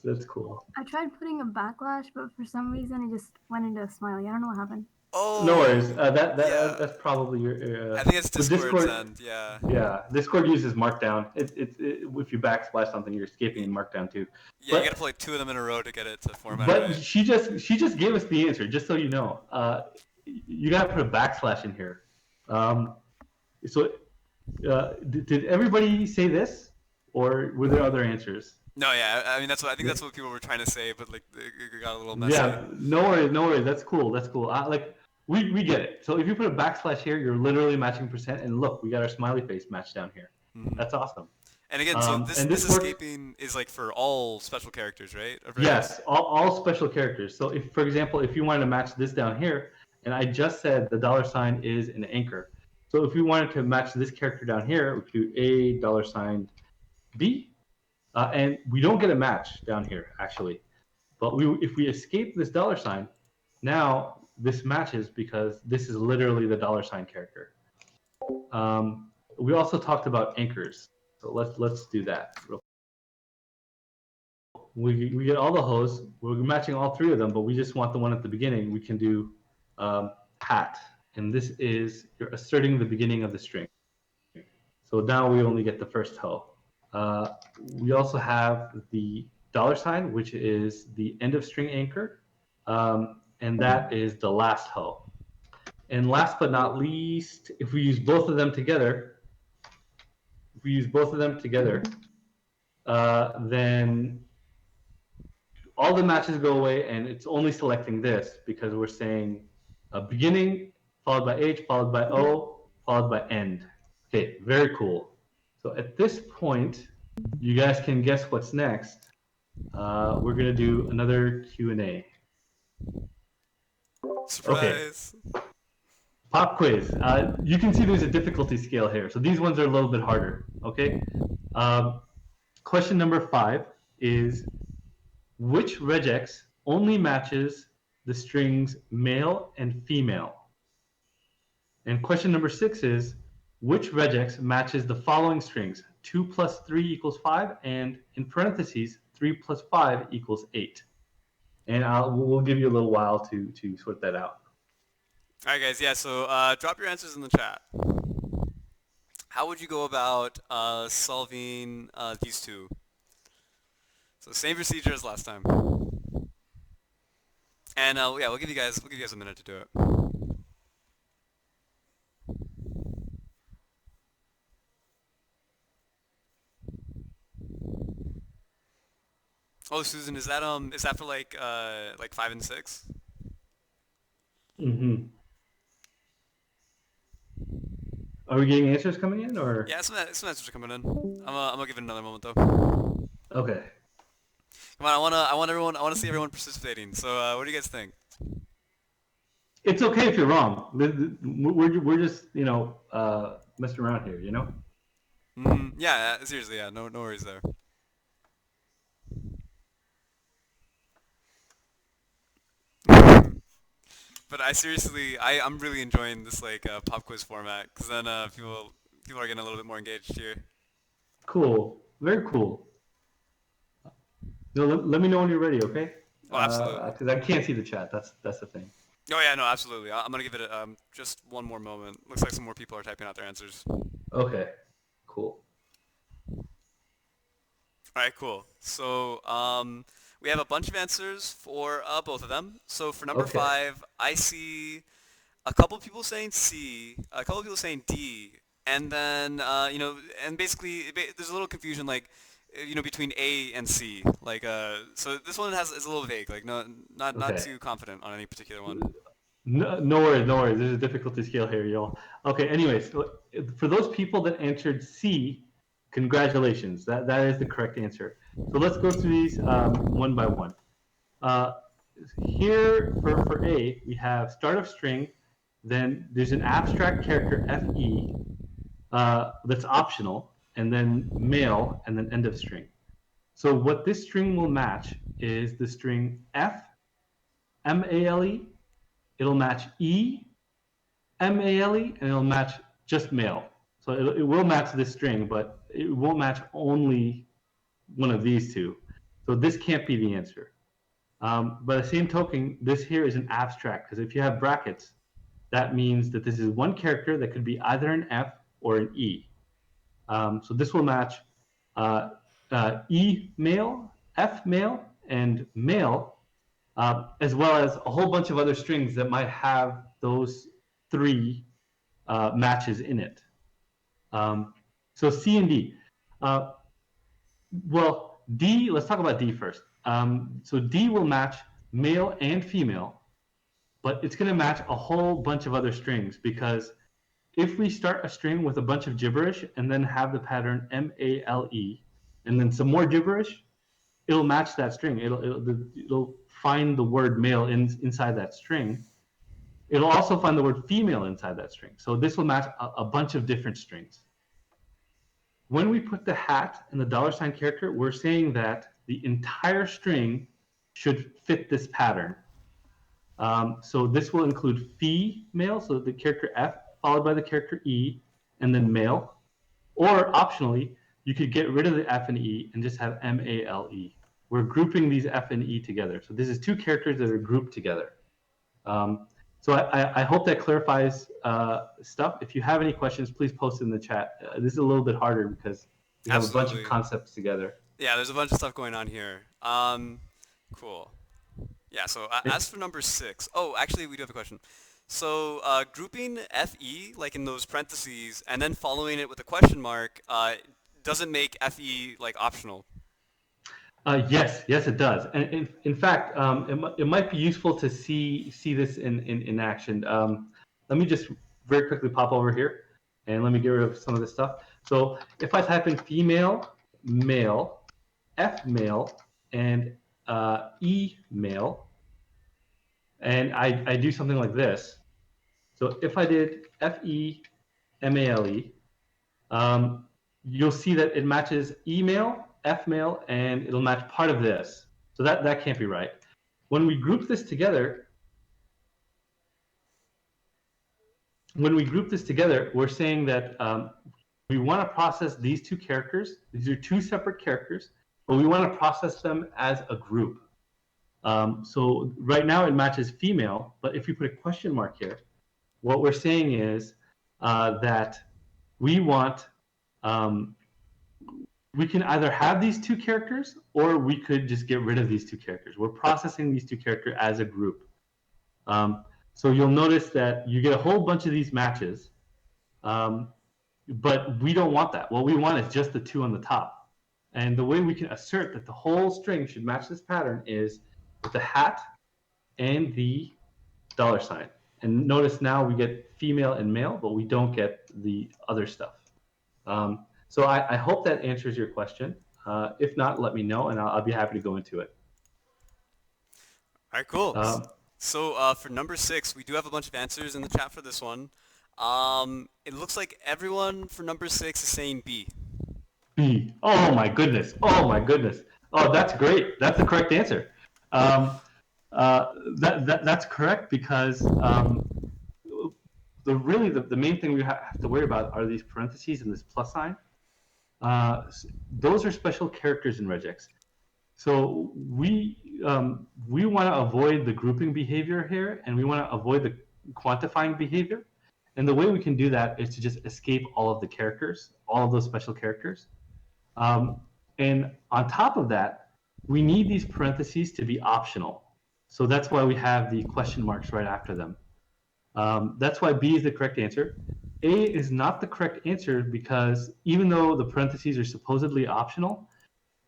A: That's cool.
E: I tried putting a backlash, but for some reason it just went into a smiley. I don't know what happened.
B: Oh.
A: No worries.
B: Yeah.
A: That's probably your.
B: I think it's Discord's
A: Discord,
B: end. Yeah.
A: Yeah, Discord uses Markdown. If you backslash something, you're escaping in Markdown too.
B: Yeah, you gotta play 2 of them in a row to get it to format
A: But
B: right.
A: she just gave us the answer, just so you know. You gotta put a backslash in here. Did everybody say this, or were there other answers?
B: No, yeah, I mean that's what people were trying to say, but like it got a little messy.
A: Yeah, no worries. That's cool. We get it. So if you put a backslash here, you're literally matching percent. And look, we got our smiley face matched down here.
B: Mm-hmm.
A: That's awesome.
B: And again, so this
A: works,
B: escaping is like for all special characters, right?
A: Yes, all special characters. So if, for example, if you wanted to match this down here, and I just said the $ is an anchor. So if we wanted to match this character down here, we could do $, B. And we don't get a match down here, actually. But if we escape this $, now this matches because this is literally the $ character. We also talked about anchors. So let's do that. We get all the hoes. We're matching all 3 of them, but we just want the one at the beginning. We can do hat. And this is, you're asserting the beginning of the string. So now we only get the first hoe. We also have the $, which is the end of string anchor, and that is the last hoe. And last but not least, if we use both of them together, then all the matches go away, and it's only selecting this because we're saying beginning followed by H followed by O followed by end. Okay, very cool. So at this point, you guys can guess what's next. We're gonna do another Q&A.
B: Surprise!
A: Okay. Pop quiz. You can see there's a difficulty scale here, so these ones are a little bit harder. Okay. Question number 5 is, which regex only matches the strings male and female? And question number 6 is, which regex matches the following strings: 2 plus 3 equals 5, and in parentheses 3 plus 5 equals 8. And we'll give you a little while to sort that out.
B: All right, guys. Yeah. So drop your answers in the chat. How would you go about solving these two? So same procedure as last time. And yeah, we'll give you guys a minute to do it. Oh, Susan, is that for like 5 and 6?
A: Mm-hmm. Are we getting answers coming in, or?
B: Yeah, some answers are coming in. I'm gonna give it another moment though.
A: Okay.
B: Come on, I want to see everyone participating. So, what do you guys think?
A: It's okay if you're wrong. We're just messing around here, you know.
B: Yeah, seriously, yeah, no worries there. But I seriously, I'm really enjoying this like pop quiz format because then people are getting a little bit more engaged here.
A: Cool. Very cool. No, let me know when you're ready, okay?
B: Oh, absolutely.
A: Because I can't see the chat. That's the thing.
B: Oh yeah, no, absolutely. I'm gonna give it just one more moment. Looks like some more people are typing out their answers.
A: Okay. Cool.
B: All right, cool. So we have a bunch of answers for both of them. So for number
A: Okay.
B: 5, I see a couple people saying C, a couple people saying D, and then and basically there's a little confusion like between A and C. Like so this one is a little vague. Like no, not
A: Okay.
B: too confident on any particular one.
A: No worries, no worries. There's a difficulty scale here, y'all. Okay, anyways, for those people that answered C, congratulations. That is the correct answer. So let's go through these one by one. Uh, Here for A, we have start of string, then there's an abstract character FE that's optional, and then male, and then end of string. So what this string will match is the string F, M-A-L-E, it'll match E, M-A-L-E, and it'll match just male. So it will match this string, but it won't match only one of these two. So this can't be the answer. By the same token, this here is an abstract, because if you have brackets, that means that this is one character that could be either an F or an E. So this will match E male, F male, and male, as well as a whole bunch of other strings that might have those three matches in it. So C and D. Well, D, let's talk about D first. So D will match male and female, but it's going to match a whole bunch of other strings, because if we start a string with a bunch of gibberish and then have the pattern M-A-L-E and then some more gibberish, it'll match that string. It'll find the word male inside that string. It'll also find the word female inside that string. So this will match a bunch of different strings. When we put the hat and the $ character, we're saying that the entire string should fit this pattern. So this will include female, so the character F followed by the character E, and then male. Or optionally, you could get rid of the F and E and just have M-A-L-E. We're grouping these F and E together. So this is two characters that are grouped together. So I hope that clarifies stuff. If you have any questions, please post in the chat. This is a little bit harder because we have a bunch of concepts together.
B: Yeah, there's a bunch of stuff going on here. Cool. Yeah, so as for number 6, oh, actually, we do have a question. So grouping FE, like in those parentheses, and then following it with a question mark, doesn't make FE like optional.
A: Yes, it does. And in fact, it might be useful to see this in action. Let me just very quickly pop over here, and let me get rid of some of this stuff. So if I type in female, male, F male, and E male, and I do something like this. So if I did FE, MALE, you'll see that it matches email, F male, and it'll match part of this. So that can't be right. When we group this together, we're saying that we want to process these two characters. These are two separate characters, but we want to process them as a group. So right now it matches female, but if we put a question mark here, what we're saying is that we want we can either have these two characters or we could just get rid of these two characters. We're processing these two characters as a group. So you'll notice that you get a whole bunch of these matches, but we don't want that. What we want is just the two on the top. And the way we can assert that the whole string should match this pattern is with the hat and the $. And notice now we get female and male, but we don't get the other stuff. So I hope that answers your question. If not, let me know, and I'll be happy to go into it.
B: All right, cool.
A: Um,
B: So for number 6, we do have a bunch of answers in the chat for this one. It looks like everyone for number 6 is saying B.
A: B. Oh my goodness. Oh my goodness. Oh, that's great. That's the correct answer. That's correct because the main thing we have to worry about are these parentheses and this plus sign. Those are special characters in regex. So we want to avoid the grouping behavior here, and we want to avoid the quantifying behavior. And the way we can do that is to just escape all of the characters, all of those special characters. And on top of that, we need these parentheses to be optional. So that's why we have the question marks right after them. That's why B is the correct answer. A is not the correct answer because even though the parentheses are supposedly optional,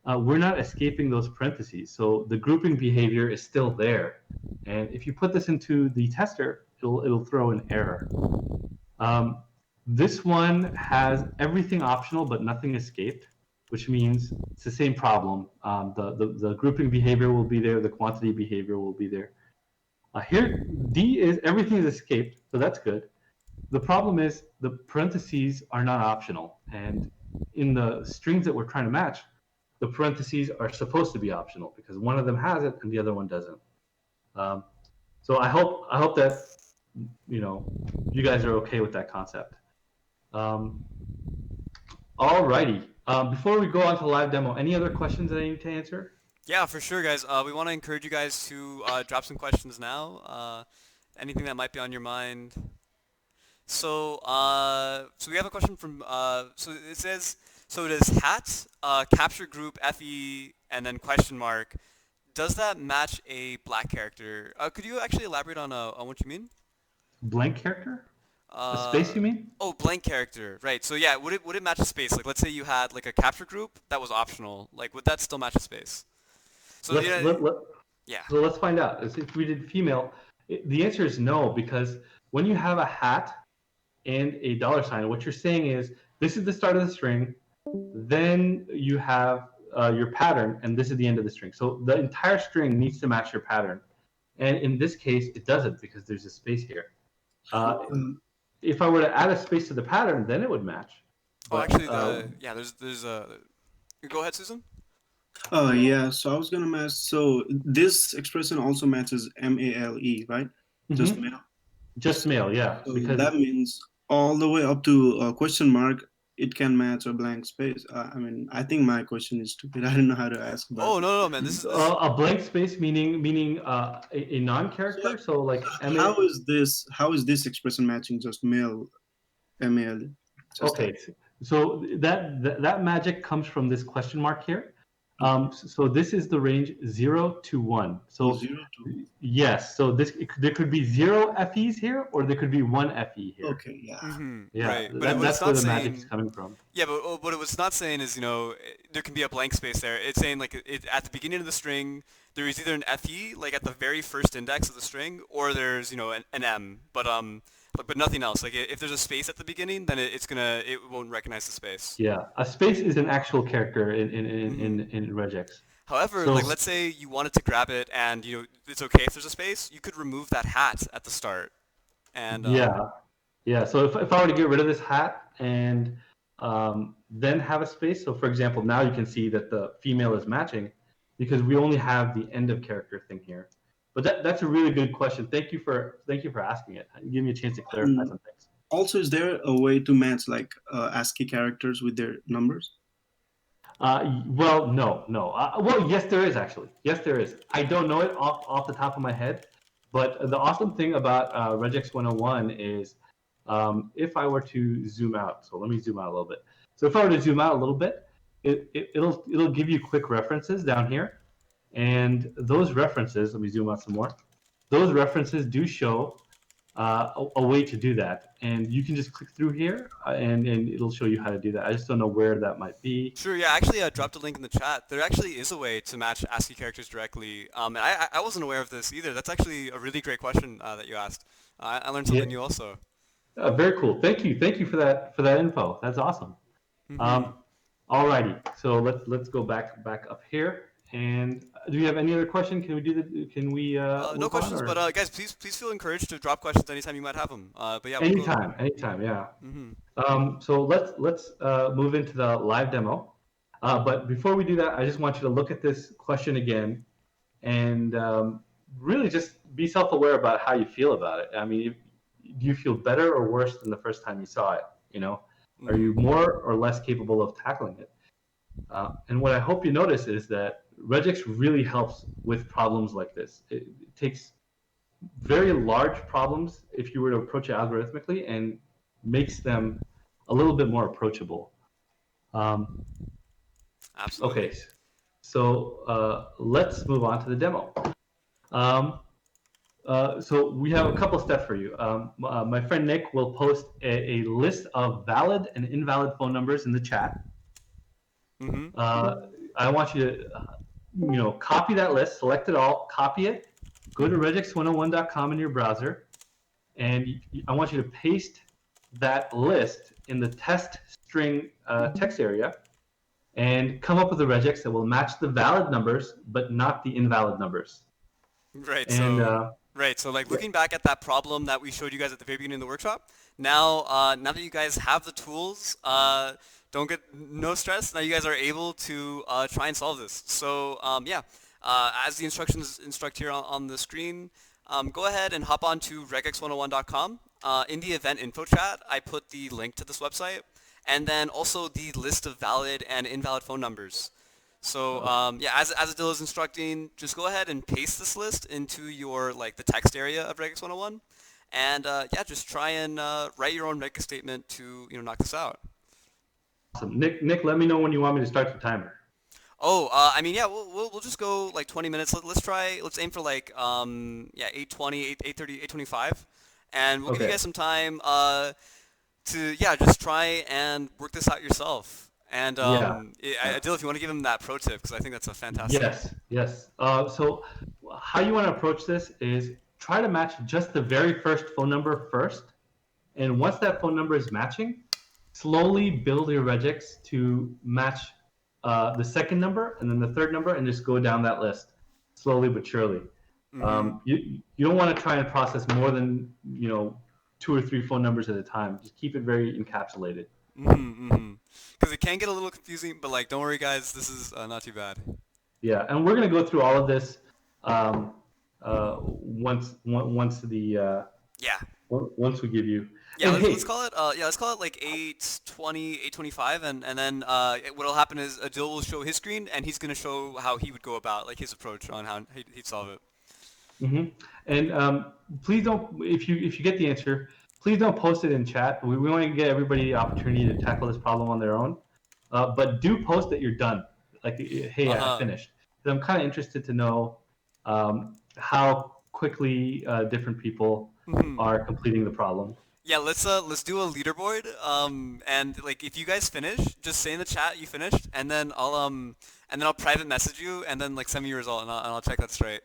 A: we're not escaping those parentheses. So the grouping behavior is still there. And if you put this into the tester, it'll throw an error. This one has everything optional but nothing escaped, which means it's the same problem. The grouping behavior will be there, the quantity behavior will be there. Here, D is everything is escaped, so that's good. The problem is the parentheses are not optional, and in the strings that we're trying to match, the parentheses are supposed to be optional because one of them has it and the other one doesn't. So I hope that you guys are okay with that concept. Alrighty. Before we go on to the live demo, any other questions that I need to answer?
B: Yeah, for sure, guys. We want to encourage you guys to drop some questions now. Anything that might be on your mind. So we have a question from. So it says. So does hat capture group FE and then question mark? Does that match a black character? Could you actually elaborate on what you mean?
A: Blank character? A space, you mean?
B: Oh, blank character, right. So yeah, would it match a space? Like, let's say you had like a capture group that was optional. Like, would that still match a space? So yeah.
A: So let's find out. If we did female, the answer is no, because when you have a hat and a $sign, what you're saying is this is the start of the string, then you have your pattern, and this is the end of the string. So the entire string needs to match your pattern. And in this case, it doesn't because there's a space here. If I were to add a space to the pattern, then it would match.
B: But, actually, there's a. Go ahead, Susan.
F: Yeah. So I was gonna match. So this expression also matches MALE, right?
A: Mm-hmm.
F: Just male.
A: Just male, yeah.
F: So
A: because
F: that means all the way up to question mark, it can match a blank space. I mean, I think my question is stupid. I don't know how to ask about.
B: Oh no, man! This is
A: a blank space meaning a non-character. So like
F: how is this expression matching just male, MAL?
A: Okay, so that magic comes from this question mark here. So this is the range 0 to 1. So
F: 0 to...
A: yes, so there could be 0 FEs here, or there could be 1 FE here.
F: Okay, yeah.
B: Mm-hmm.
A: Yeah,
B: right.
A: that's where the magic is coming from.
B: Yeah, but what it's not saying is, there can be a blank space there. It's saying like at the beginning of the string, there is either an FE, like at the very first index of the string, or there's, an M. But nothing else. Like if there's a space at the beginning, then it won't recognize the space.
A: Yeah, a space is an actual character in regex.
B: However, like let's say you wanted to grab it, and it's okay if there's a space. You could remove that hat at the start, and
A: yeah. So if I were to get rid of this hat and then have a space, so for example, now you can see that the female is matching because we only have the end of character thing here. But that's a really good question. Thank you for asking it. Give me a chance to clarify some things.
F: Also, is there a way to match like ASCII characters with their numbers?
A: Well, no. Well, yes, there is actually. Yes, there is. I don't know it off the top of my head, but the awesome thing about Regex 101 is if I were to zoom out. So let me zoom out a little bit. So if I were to zoom out a little bit, it'll give you quick references down here. And those references, let me zoom out some more. Those references do show a way to do that. And you can just click through here and it'll show you how to do that. I just don't know where that might be.
B: Sure, yeah, actually I dropped a link in the chat. There actually is a way to match ASCII characters directly. And I wasn't aware of this either. That's actually a really great question that you asked. I learned something new also.
A: Very cool. Thank you for that info. That's awesome.
B: Mm-hmm.
A: Alrighty, so let's go back up here. And do you have any other question? Can we do the? Can we
B: No
A: move on?
B: questions,
A: Or?
B: but guys, please feel encouraged to drop questions anytime you might have them. But yeah, we'll go.
A: Anytime, yeah.
B: Mm-hmm.
A: So let's move into the live demo. But before we do that, I just want you to look at this question again, and really just be self-aware about how you feel about it. I mean, do you feel better or worse than the first time you saw it? You know, are you more or less capable of tackling it? And what I hope you notice is that Regex really helps with problems like this. It takes very large problems, if you were to approach it algorithmically, and makes them a little bit more approachable.
B: Absolutely.
A: Okay, so let's move on to the demo. So we have a couple steps for you. My friend Nick will post a list of valid and invalid phone numbers in the chat.
B: Mm-hmm.
A: I want you to, copy that list, select it all, copy it, go to regex101.com in your browser, and I want you to paste that list in the test string text area, and come up with a regex that will match the valid numbers, but not the invalid numbers.
B: Right.
A: And
B: So like looking back at that problem that we showed you guys at the very beginning of the workshop, now that you guys have the tools, don't get no stress. Now you guys are able to try and solve this. So yeah, as the instructions instruct here on the screen, go ahead and hop on to regex101.com. In the event info chat, I put the link to this website, and then also the list of valid and invalid phone numbers. So yeah, as Adil is instructing, just go ahead and paste this list into your the text area of Regex 101, and yeah, just try and write your own Regex statement to knock this out.
A: awesome. Nick, let me know when you want me to start the timer.
B: Oh, I mean, yeah, we'll just go like 20 minutes. Let's aim for like yeah 8:20, 8:30, 8:25, and we'll give you guys some time to just try and work this out yourself. And Adil, if you want to give him that pro tip, because I think that's a fantastic.
A: Yes. So how you want to approach this is try to match just the very first phone number first, and once that phone number is matching, slowly build your regex to match the second number and then the third number, and just go down that list slowly but surely. You don't want to try and process more than 2 or 3 phone numbers at a time. Just keep it very encapsulated.
B: Because it can get a little confusing, but don't worry, guys, this is not too bad.
A: Yeah, and we're gonna go through all of this once we give you.
B: Yeah, let's call it. Let's call it like 8:20, 8:25, and then what'll happen is Adil will show his screen, and he's gonna show how he would go about his approach on how he'd solve it.
A: And please don't, if you get the answer, please don't post it in chat. We want to get everybody the opportunity to tackle this problem on their own. But do post that you're done. Like, hey, I finished. I'm kind of interested to know how quickly different people are completing the problem.
B: Yeah, let's do a leaderboard. And if you guys finish, just say in the chat you finished, and then I'll private message you, and then send me your result, and I'll check that straight.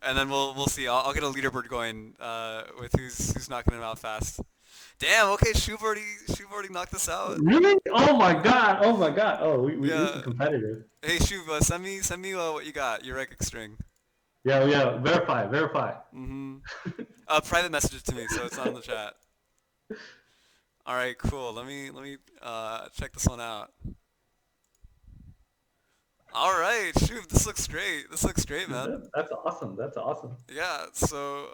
B: And then we'll see. I'll get a leaderboard going with who's knocking it out fast. Damn. Okay, Shub already knocked this out.
A: Really? Oh my god. Oh, we're competitive.
B: Hey Shub, send me what you got. Your Regex string.
A: Yeah. Verify.
B: Private message it to me so it's not in the chat. All right, cool. Let me check this one out. All right, shoot, this looks great. This looks great, man.
A: That's awesome.
B: Yeah, so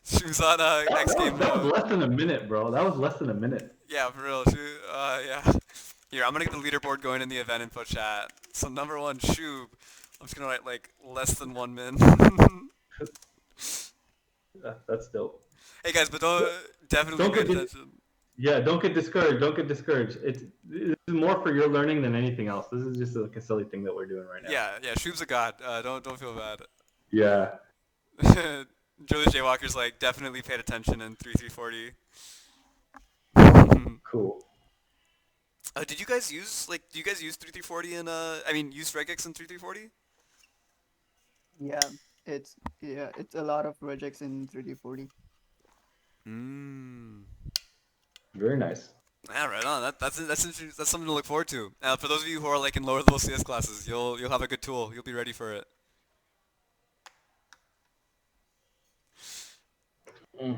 B: Shoot's on X game mode.
A: That was less than a minute, bro. That was less than a minute.
B: Yeah, for real. Shoot, yeah. Here, I'm gonna get the leaderboard going in the event info chat. So number 1, Shoob. I'm just gonna write less than 1 min.
A: That's dope.
B: Hey guys, but definitely pay attention.
A: Yeah, don't get discouraged. This is more for your learning than anything else. This is just a silly thing that we're doing right now.
B: Yeah, Shoob's a god. Don't feel bad.
A: Yeah.
B: Julius J. Walker's definitely paid attention in 3340.
A: Cool.
B: Did you guys use 3340 in use Regex in 3340?
D: Yeah, it's a lot of regex in 3040.
A: Very nice.
B: Yeah, right on. That's something to look forward to. For those of you who are like in lower level CS classes, you'll have a good tool. You'll be ready for it.
A: Mm.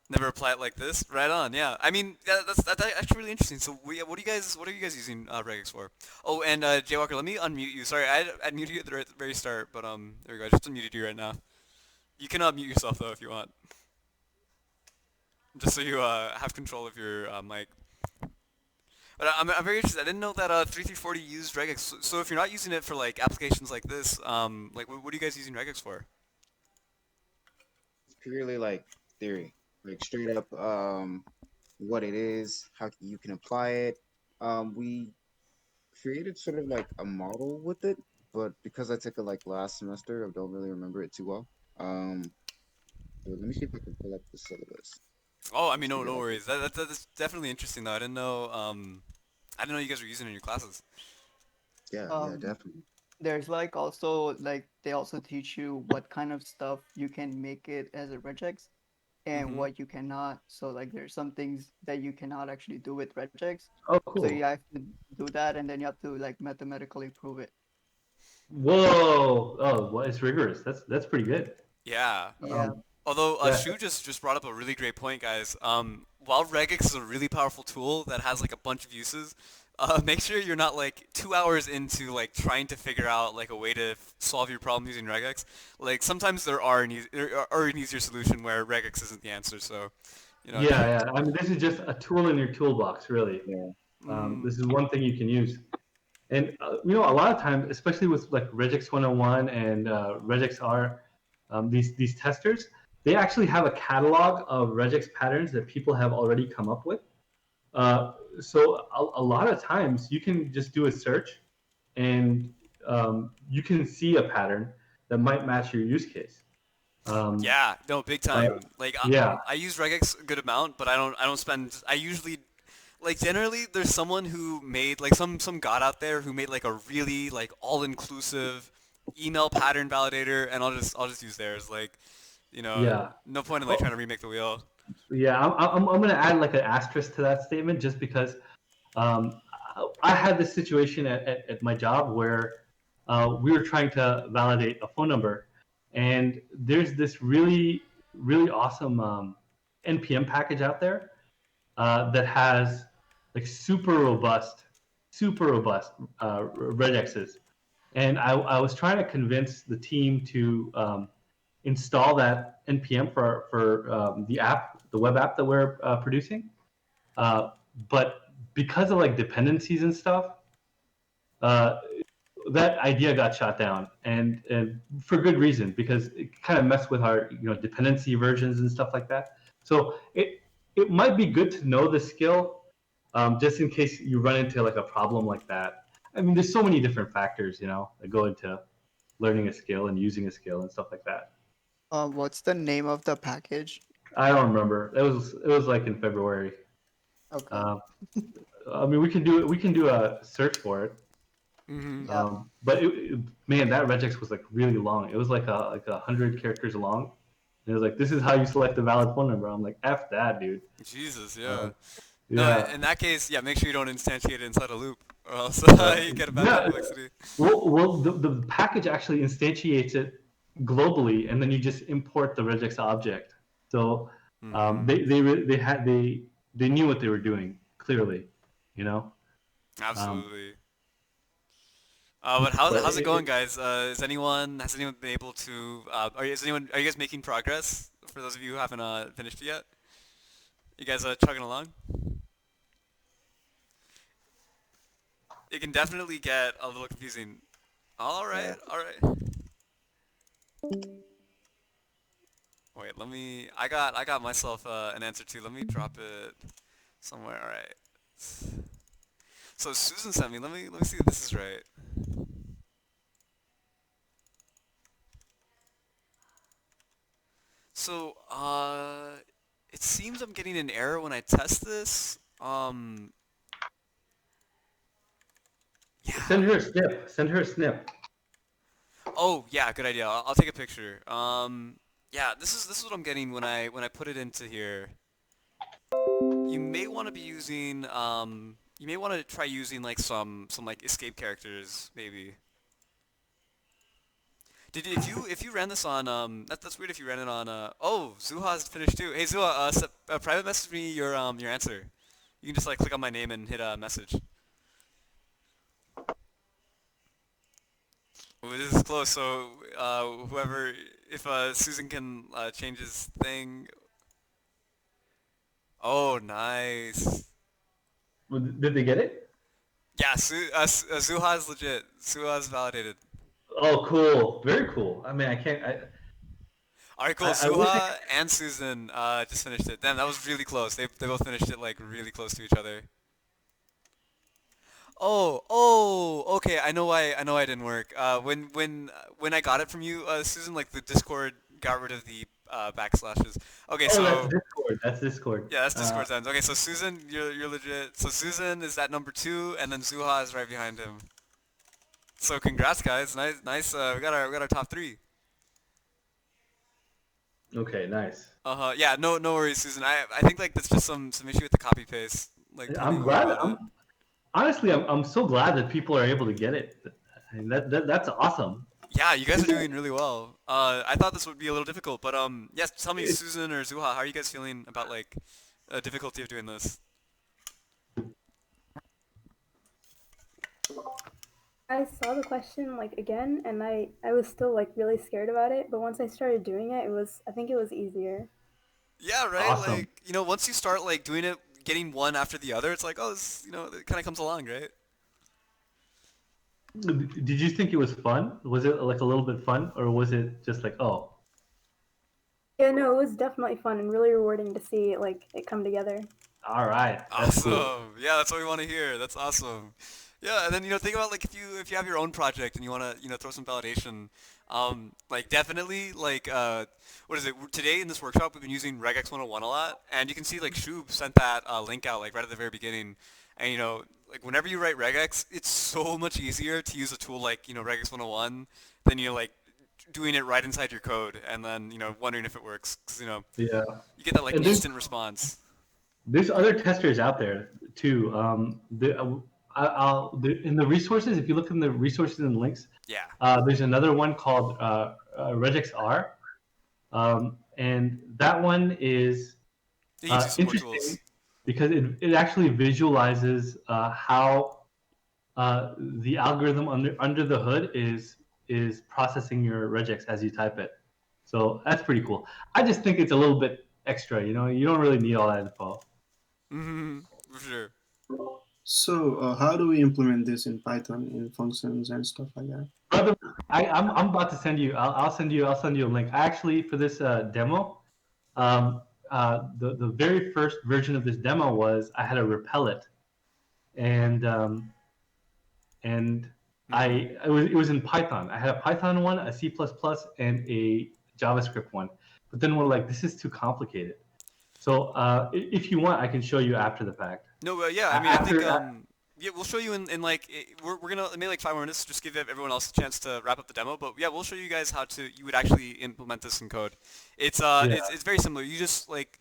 B: Never apply it like this. Right on. Yeah. I mean, yeah, that's actually really interesting. So, what are you guys using Regex for? Oh, and Jaywalker, let me unmute you. Sorry, I muted you at the very start, but there we go. I just unmuted you right now. You can mute yourself though if you want, just so you have control of your mic. But I'm very interested. I didn't know that 3340 used Regex. So if you're not using it for like applications like this, like what are you guys using Regex for?
G: It's purely like theory, like straight up what it is, how you can apply it. We created sort of like a model with it, but because I took it like last semester, I don't really remember it too well. So let me see if I can pull up the syllabus
B: Oh, I mean,
G: just to
B: no,
G: get
B: no
G: like
B: worries. That's definitely interesting though. I didn't know you guys were using it in your classes.
G: yeah,
D: Um,
G: definitely.
D: there's like also like they also teach you what kind of stuff you can make it as a regex and
B: Mm-hmm.
D: what you cannot. So like there's some things that you cannot actually do with regex.
A: Oh,
D: So you
A: cool.
D: have to do that and then you have to like mathematically prove it.
A: Whoa. Oh, well, it's rigorous. That's pretty good.
B: Yeah.
D: Yeah.
A: Um,
B: Although
A: yeah.
B: Shu just brought up a really great point, guys. While Regex is a really powerful tool that has like a bunch of uses, make sure you're not like 2 hours into like trying to figure out like a way to solve your problem using Regex. Like sometimes there are an easier solution where Regex isn't the answer. So, you know,
A: Yeah, yeah. I mean, this is just a tool in your toolbox, really.
G: Yeah.
B: mm,
A: This is one thing you can use. And a lot of times, especially with like Regex 101 and Regex R, these testers, they actually have a catalog of Regex patterns that people have already come up with. So a lot of times you can just do a search, and you can see a pattern that might match your use case. Um,
B: yeah, no, big
A: uh,
B: time. Like
A: yeah,
B: I use Regex a good amount, but I don't spend. I usually like generally there's someone who made like some god out there who made like a really like all-inclusive email pattern validator, and I'll just use theirs. Like, you know,
A: yeah.
B: no point in like trying
A: Oh,
B: to remake the wheel.
A: yeah, I'm going to add like an asterisk to that statement just because um, I had this situation at my job where we were trying to validate a phone number, and there's this really awesome NPM package out there that has like super robust regexes. And I was trying to convince the team to install that npm for the web app that we're producing. Uh, but because of like dependencies and stuff, uh, that idea got shot down, and for good reason, because it kind of messed with our dependency versions and stuff like that. So it might be good to know the skill, just in case you run into like a problem like that. I mean, there's so many different factors, that go into learning a skill and using a skill and stuff like that.
D: What's the name of the package?
A: I don't remember. It was like in February.
D: Okay.
A: Um, I mean, we can do a search for it.
B: Mm-hmm.
D: Yeah.
A: But man, that regex was like really long. It was like 100 characters long. And it was like, this is how you select a valid phone number. I'm like, f that, dude.
B: Jesus,
A: Uh,
B: yeah. No,
A: yeah,
B: in that case, yeah, make sure you don't instantiate it inside a loop, or else
A: uh,
B: you get a bad
A: yeah.
B: complexity.
A: Well, the package actually instantiates it globally, and then you just import the regex object. So
B: Mm-hmm.
A: they knew what they were doing clearly, you know. Um,
B: Absolutely. But
A: but
B: how's it going, guys? Has anyone been able to? Are you guys making progress? For those of you who haven't finished it yet, you guys chugging along? It can definitely get a little confusing. All right,
G: Yeah.
B: all right. Wait, let me. I got myself an answer too. Let me drop it somewhere. All right. So Susan sent me. Let me see if this is right. So it seems I'm getting an error when I test this.
A: send
B: Yeah.
A: her a snip. Send her a snip.
B: Oh yeah, good idea. I'll take a picture. Yeah, this is what I'm getting when I put it into here. You may want to be using you may want to try using like some like escape characters maybe. If you ran this on that's weird if you ran it on oh, Zuha's finished too. Hey Zuha, private message me your answer. You can just like click on my name and hit a message. Oh, this is close. So whoever, if Susan can change his thing. Oh, nice.
A: Did they get it?
B: Yeah, Zuha's legit. Zuha's validated.
A: Oh, cool. Very cool. I mean, I can't.
B: All right, cool.
A: I wish I
B: Zuha and Susan just finished it. Damn, that was really close. They both finished it like really close to each other. Oh, okay. I know why it didn't work. When I got it from you, Susan, like the Discord got rid of the backslashes. Okay,
A: Oh, that's
B: so
A: Discord. That's Discord.
B: yeah, that's Discord's end. Okay, so Susan, you're legit. So Susan is at number 2, and then Zuha is right behind him. So congrats, guys. Nice. We got our top 3.
A: Okay, nice.
B: Yeah. No worries, Susan. I think like that's just some issue with the copy paste. Like totally
A: I'm
B: cool
A: glad.
B: with it.
A: Honestly, I'm so glad that people are able to get it. I mean, that's awesome.
B: Yeah, you guys are doing really well. I thought this would be a little difficult, but yes. Tell me, Susan or Zuha, how are you guys feeling about like difficulty of doing this?
E: I saw the question like again, and I was still like really scared about it. But once I started doing it, I think it was easier.
B: Yeah, right.
A: Awesome.
B: Like once you start like doing it, getting one after the other, it's like oh, this, it kind of comes along, right?
A: Did you think it was fun? Was it like a little bit fun, or was it just like, oh?
E: Yeah, no, it was definitely fun and really rewarding to see like it come together.
A: All right, that's
B: Awesome.
A: cool.
B: Yeah, that's what we want to hear. That's awesome. Yeah, and then think about like if you have your own project and you want to throw some validation, like definitely like what is it? Today in this workshop we've been using Regex 101 a lot, and you can see like Shub sent that link out like right at the very beginning, and like whenever you write Regex, it's so much easier to use a tool like Regex 101 than like doing it right inside your code and then wondering if it works because
A: Yeah.
B: you get that like
A: And there's
B: instant response.
A: other testers out there too. In the resources, if you look in the resources and links,
B: Yeah.
A: there's another one called Regex R, and that one is
B: They use some more tools.
A: interesting because it actually visualizes how the algorithm under the hood is processing your regex as you type it. So that's pretty cool. I just think it's a little bit extra. You don't really need all that info.
B: For sure.
F: So, how do we implement this in Python in functions and stuff like that?
A: Brother, I'm about to send you. I'll send you a link. Actually, for this demo, the very first version of this demo was I had a repel it, and it was in Python. I had a Python one, a C++, and a JavaScript one. But then we're like, this is too complicated. So if you want, I can show you after the fact.
B: No, yeah. I mean, I think yeah, we'll show you in like we're gonna maybe like 5 more minutes, just give everyone else a chance to wrap up the demo. But yeah, we'll show you guys how you would actually implement this in code. It's it's very similar. You just like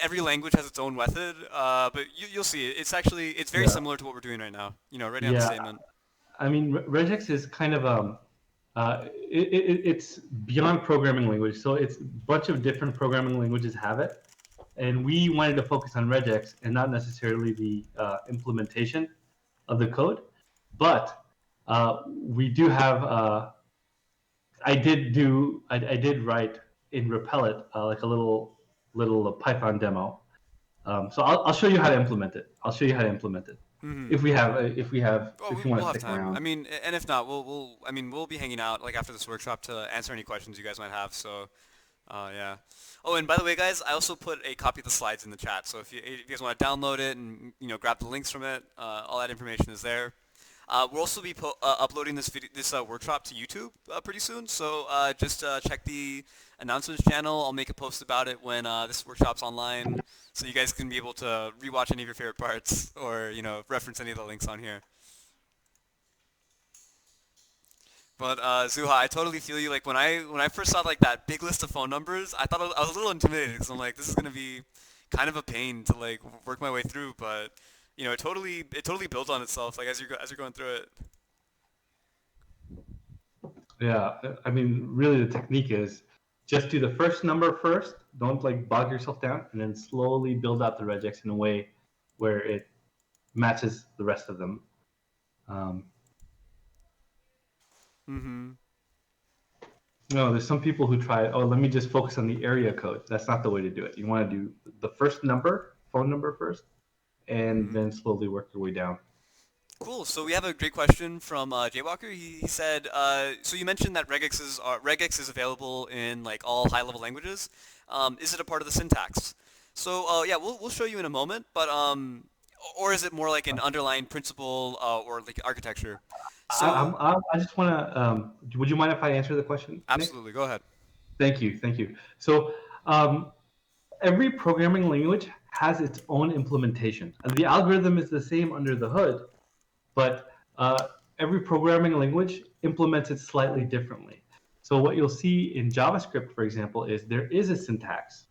B: every language has its own method, but you'll see it's very similar to what we're doing right now. Writing out the statement.
A: I mean, Regex is kind of it's beyond programming language. So it's a bunch of different programming languages have it, and we wanted to focus on Regex and not necessarily the implementation of the code. But we do have. I did write in Repellet like a little Python demo. So I'll show you how to implement it. If we have, if you want to stick
B: time.
A: around.
B: I mean, and if not, we'll be hanging out like after this workshop to answer any questions you guys might have. So, yeah. Oh, and by the way, guys, I also put a copy of the slides in the chat. So if you guys want to download it and grab the links from it, all that information is there. We'll also be uploading this workshop to YouTube pretty soon. So just check the announcements channel. I'll make a post about it when this workshop's online, so you guys can be able to rewatch any of your favorite parts or reference any of the links on here. But Zuha, I totally feel you. Like when I first saw like that big list of phone numbers, I thought I was a little intimidated because I'm like, this is gonna be kind of a pain to like work my way through, but it totally builds on itself like as you're going through it.
A: Yeah, I mean, really, the technique is just do the first number first. Don't like bog yourself down, and then slowly build out the regex in a way where it matches the rest of them. Um,
B: Mm-hmm.
A: no, there's some people who try. Oh, let me just focus on the area code. That's not the way to do it. You want to do the first number, phone number first, and
B: Mm-hmm.
A: then slowly work your way down.
B: Cool. So we have a great question from Jaywalker. He said, so you mentioned that regex is available in like all high-level languages. Is it a part of the syntax? So yeah, we'll show you in a moment. But or is it more like an underlying principle or like architecture? So
A: I just want to. Would you mind if I answer the question, Nick?
B: absolutely, go ahead.
A: Thank you, thank you. So every programming language has its own implementation. The algorithm is the same under the hood, but every programming language implements it slightly differently. So what you'll see in JavaScript, for example, is there is a syntax.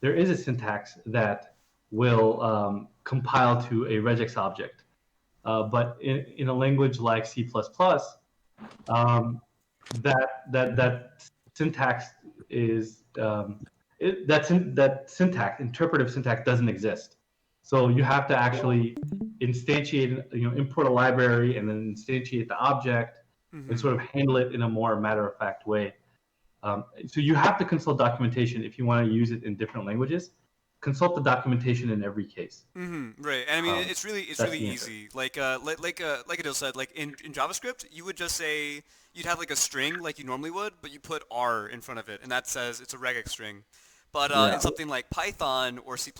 A: There is a syntax that will compile to a regex object. But in a language like C++, that syntax is that syntax, interpretive syntax, doesn't exist. So you have to actually instantiate, import a library and then instantiate the object and
B: Mm-hmm.
A: sort of handle it in a more matter-of-fact way. So you have to consult documentation if you want to use it in different languages. Consult the documentation in every case.
B: Mm-hmm. Right, and I mean it's
A: That's
B: really
A: the answer.
B: easy. Like Adil said, like in JavaScript, you would just say you'd have like a string like you normally would, but you put R in front of it, and that says it's a regex string. But in
A: Yeah.
B: something like Python or C++,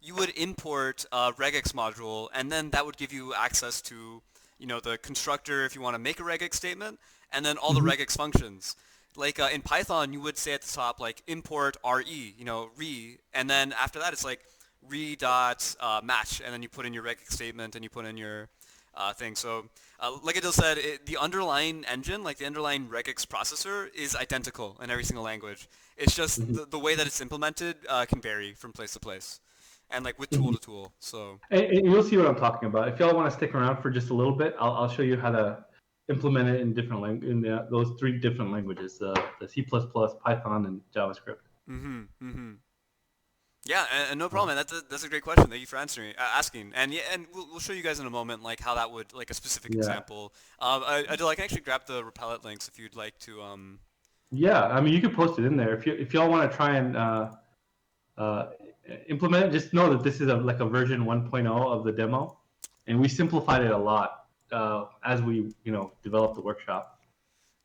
B: you would import a regex module, and then that would give you access to the constructor if you want to make a regex statement, and then all the regex functions. Like in Python, you would say at the top like import re, re, and then after that it's like re dot match, and then you put in your regex statement and you put in your thing. So like Adil said, the underlying engine, like the underlying regex processor, is identical in every single language. It's just the way that it's implemented can vary from place to place, and like with tool to tool. So
A: And you'll see what I'm talking about. If y'all want to stick around for just a little bit, I'll show you how to implement it in those three different languages: the C++, Python, and JavaScript.
B: yeah, and no problem, man. That's a great question. Thank you for asking. And yeah, and we'll show you guys in a moment like how that would like a specific
A: Yeah.
B: example. Adil, I can actually grab the Repellet links if you'd like to.
A: Yeah, I mean, you can post it in there if y'all want to try and implement it. Just know that this is like a version 1.0 of the demo, and we simplified it a lot as we developed the workshop.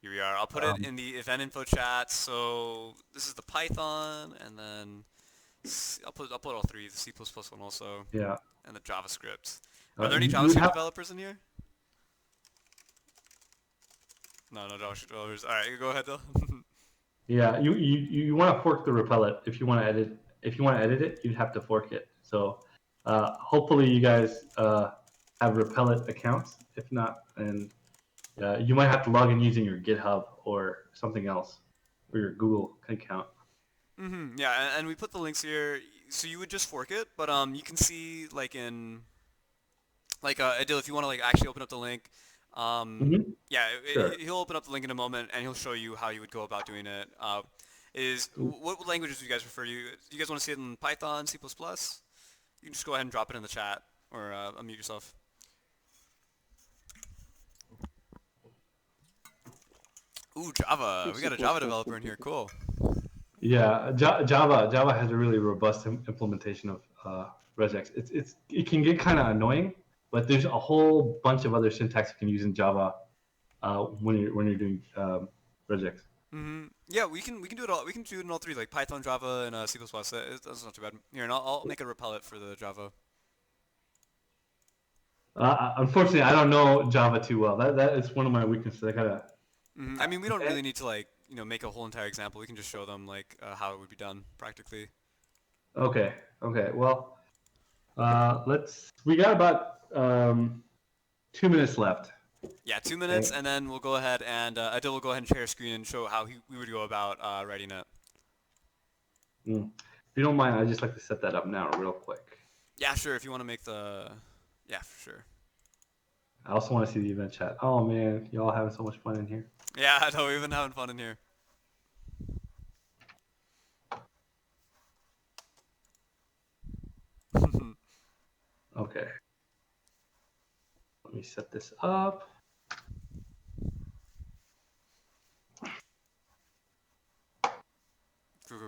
B: Here we are. I'll put it in the event info chat. So this is the Python, and then I'll put all three, the C++ one also,
A: Yeah.
B: and the JavaScript. Are there any
A: You
B: JavaScript
A: have-
B: developers in here? No JavaScript developers. All right, go ahead, Bill.
A: Yeah, you want to fork the Repellet if you want to edit. If you want to edit it, you'd have to fork it. So hopefully you guys have Repellet accounts. If not, then you might have to log in using your GitHub or something else, or your Google account.
B: Yeah, and we put the links here. So you would just fork it, but you can see like in Adil, if you want to like actually open up the link. Yeah,
A: Sure.
B: he'll open up the link in a moment, and he'll show you how you would go about doing it. What languages do you guys prefer? You guys want to see it in Python, C++? You can just go ahead and drop it in the chat, or unmute yourself. Ooh, Java. We got a Java developer in here. Cool.
A: Yeah, Java has a really robust implementation of regex. It can get kind of annoying, but there's a whole bunch of other syntax you can use in Java when you're doing regex.
B: Yeah, we can do it all. We can do it in all three, like Python, Java, and C++. That's not too bad. Here, and I'll make a Repellet for the Java.
A: Unfortunately, I don't know Java too well. That is one of my weaknesses. I gotta.
B: I mean, we don't really need to like make a whole entire example. We can just show them like how it would be done practically.
A: Okay. Well, we got about 2 minutes left.
B: Yeah, 2 minutes, and then we'll go ahead and Adil will go ahead and share a screen and show how we would go about writing it.
A: you don't mind, I'd just like to set that up now real quick.
B: Yeah, sure. If you want to make the, yeah, for sure.
A: I also want to see the event chat. Oh man, y'all having so much fun in here.
B: Yeah, I know we've been having fun in here.
A: Okay. Let me set this up.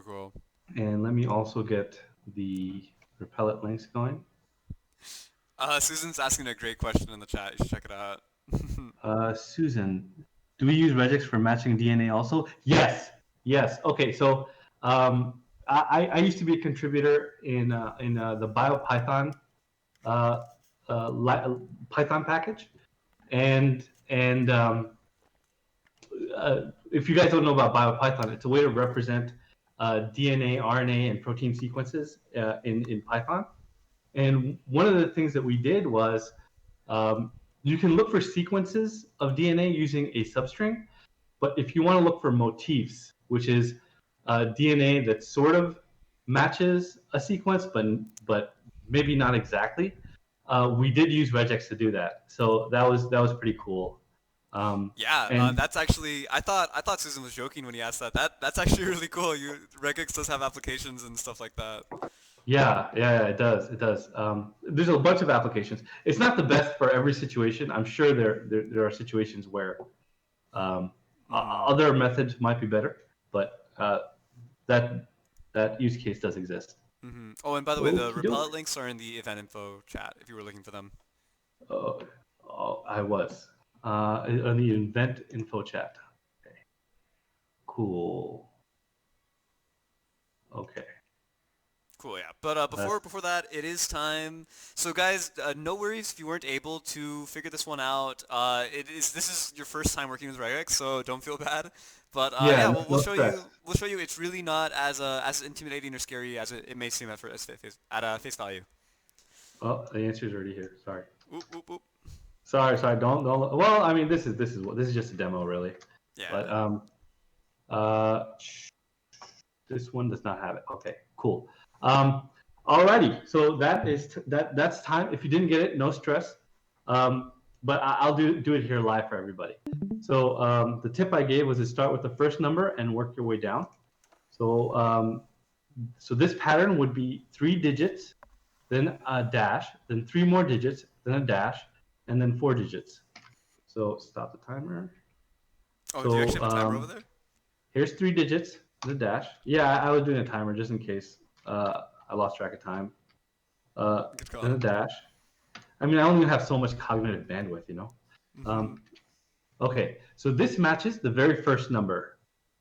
B: Cool.
A: And let me also get the repellent links going.
B: Susan's asking a great question in the chat. You should check it out.
A: Susan, do we use Regex for matching DNA also? Yes. Okay, so I used to be a contributor in the BioPython Python package, and if you guys don't know about BioPython, it's a way to represent DNA, RNA, and protein sequences in Python. And one of the things that we did was you can look for sequences of DNA using a substring, but if you want to look for motifs, which is DNA that sort of matches a sequence, but maybe not exactly, we did use Regex to do that. So that was pretty cool.
B: Yeah, that's actually I thought Susan was joking when he asked that. That's actually really cool. Regex does have applications and stuff like that.
A: Yeah, it does. There's a bunch of applications. It's not the best for every situation. I'm sure there are situations where other methods might be better, but that use case does exist.
B: Mm-hmm. Oh, and by the way, the
A: Okey-doke.
B: repellent links are in the event info chat if you were looking for them.
A: I was on the event info chat. Okay. Cool. Okay.
B: Cool, yeah. But before that, it is time. So guys, no worries if you weren't able to figure this one out. This is your first time working with Regex, so don't feel bad. But yeah, we'll show you. We'll show you. It's really not as intimidating or scary as it may seem at face value.
A: Oh, the answer is already here. Sorry.
B: Oop.
A: Sorry. Don't. Well, I mean, this is just a demo, really.
B: Yeah.
A: But this one does not have it. Okay, cool. Alrighty, so that's time. If you didn't get it, no stress. But I'll do it here live for everybody. So the tip I gave was to start with the first number and work your way down. So so this pattern would be 3 digits, then a dash, then 3 more digits, then a dash, and then 4 digits. So stop the timer.
B: Oh, do you actually have a timer over there?
A: Here's 3 digits, the dash. Yeah, I was doing a timer just in case I lost track of time. Then a dash. I mean, I only have so much cognitive bandwidth, you know.
B: Mm-hmm.
A: Okay, so this matches the very first number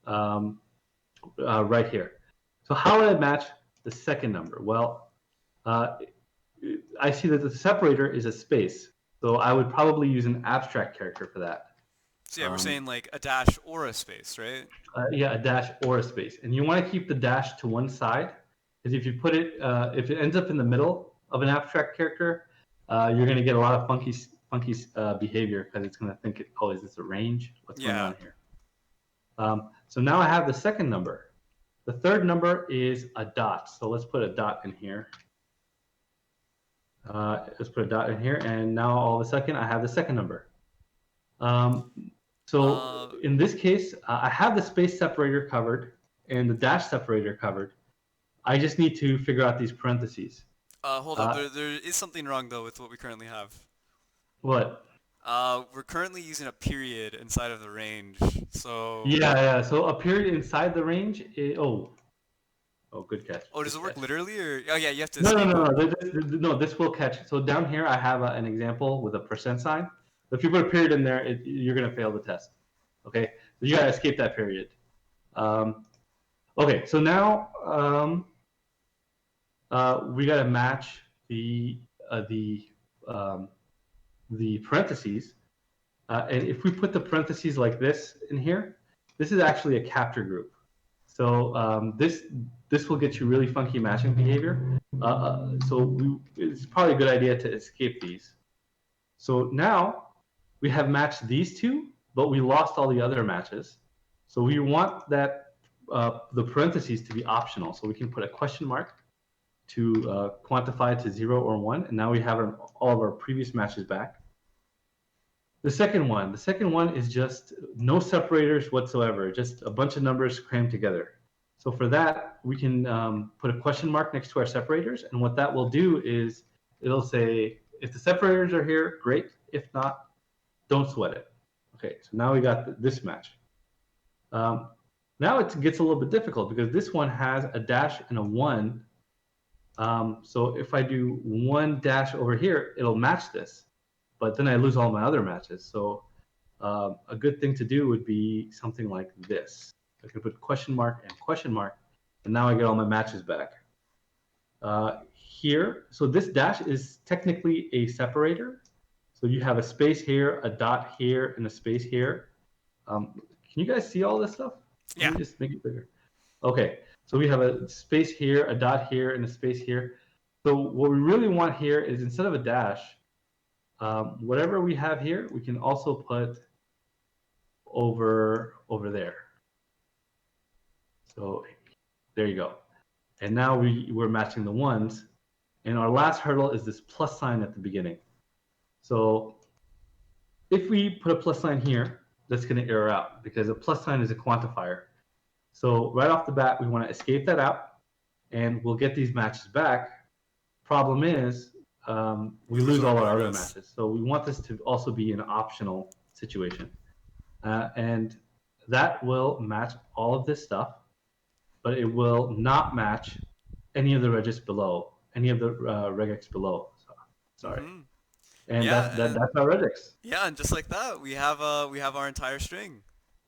A: right here. So how would I match the second number? Well, I see that the separator is a space, so I would probably use an abstract character for that.
B: So yeah, we're saying like a dash or a space, right?
A: Yeah, a dash or a space, and you want to keep the dash to one side, because if you put it, if it ends up in the middle of an abstract character, you're going to get a lot of funky behavior, because it's going to think, oh, is this a range? What's going on here? So now I have the second number. The third number is a dot. So let's put a dot in here. Let's put a dot in here, and now all of a sudden I have the second number. So in this case, I have the space separator covered and the dash separator covered. I just need to figure out these parentheses.
B: Hold up, there is something wrong though with what we currently have.
A: What?
B: We're currently using a period inside of the range, so...
A: Yeah, so a period inside the range is... Oh, good catch.
B: Oh, does it work literally, or... Oh, yeah, you have to...
A: No, this will catch. So down here, I have an example with a % sign. If you put a period in there, you're going to fail the test. Okay, so you got to escape that period. Okay, so now we got to match the parentheses, and if we put the parentheses like this in here, this is actually a capture group. So this will get you really funky matching behavior. It's probably a good idea to escape these. So now we have matched these two, but we lost all the other matches. So we want that the parentheses to be optional. So we can put a question mark to quantify to 0 or 1, and now we have all of our previous matches back. The second one is just no separators whatsoever, just a bunch of numbers crammed together. So for that, we can put a question mark next to our separators, and what that will do is it'll say, if the separators are here, great. If not, don't sweat it. Okay, so now we got this match. Now it gets a little bit difficult because this one has a dash and a 1. So if I do 1 dash over here, it'll match this. But then I lose all my other matches. So a good thing to do would be something like this. I can put question mark, and now I get all my matches back. Here, so this dash is technically a separator. So you have a space here, a dot here, and a space here. Can you guys see all this stuff?
B: Yeah.
A: Let me just make it bigger. Okay, so we have a space here, a dot here, and a space here. So what we really want here is instead of a dash, whatever we have here, we can also put over there. So there you go. And now we're matching the ones. And our last hurdle is this plus sign at the beginning. So if we put a plus sign here, that's going to error out because a plus sign is a quantifier. So right off the bat, we want to escape that out, and we'll get these matches back. Problem is, we lose all our other matches. So we want this to also be an optional situation. And that will match all of this stuff, but it will not match any of the regex below, any of the regex below. So, sorry.
B: Mhm.
A: And
B: Yeah,
A: that's our regex.
B: Yeah, and just like that, we have our entire string.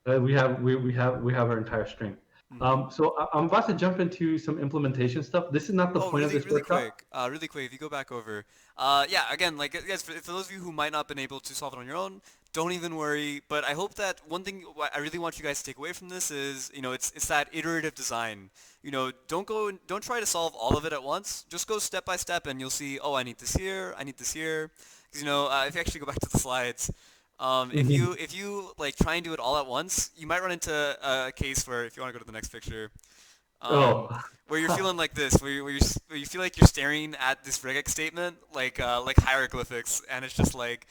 A: We have our entire string. So I'm about to jump into some implementation stuff. This is not the point of this workshop.
B: Really quick, if you go back over, yeah, again, like guys, for those of you who might not been able to solve it on your own, don't even worry. But I hope that one thing I really want you guys to take away from this is, it's that iterative design. Don't try to solve all of it at once. Just go step by step, and you'll see, oh, I need this here, I need this here. Because if you actually go back to the slides, if you like try and do it all at once, you might run into a case where, if you want to go to the next picture, where you're feeling like this, where you feel like you're staring at this regex statement like hieroglyphics, and it's just like,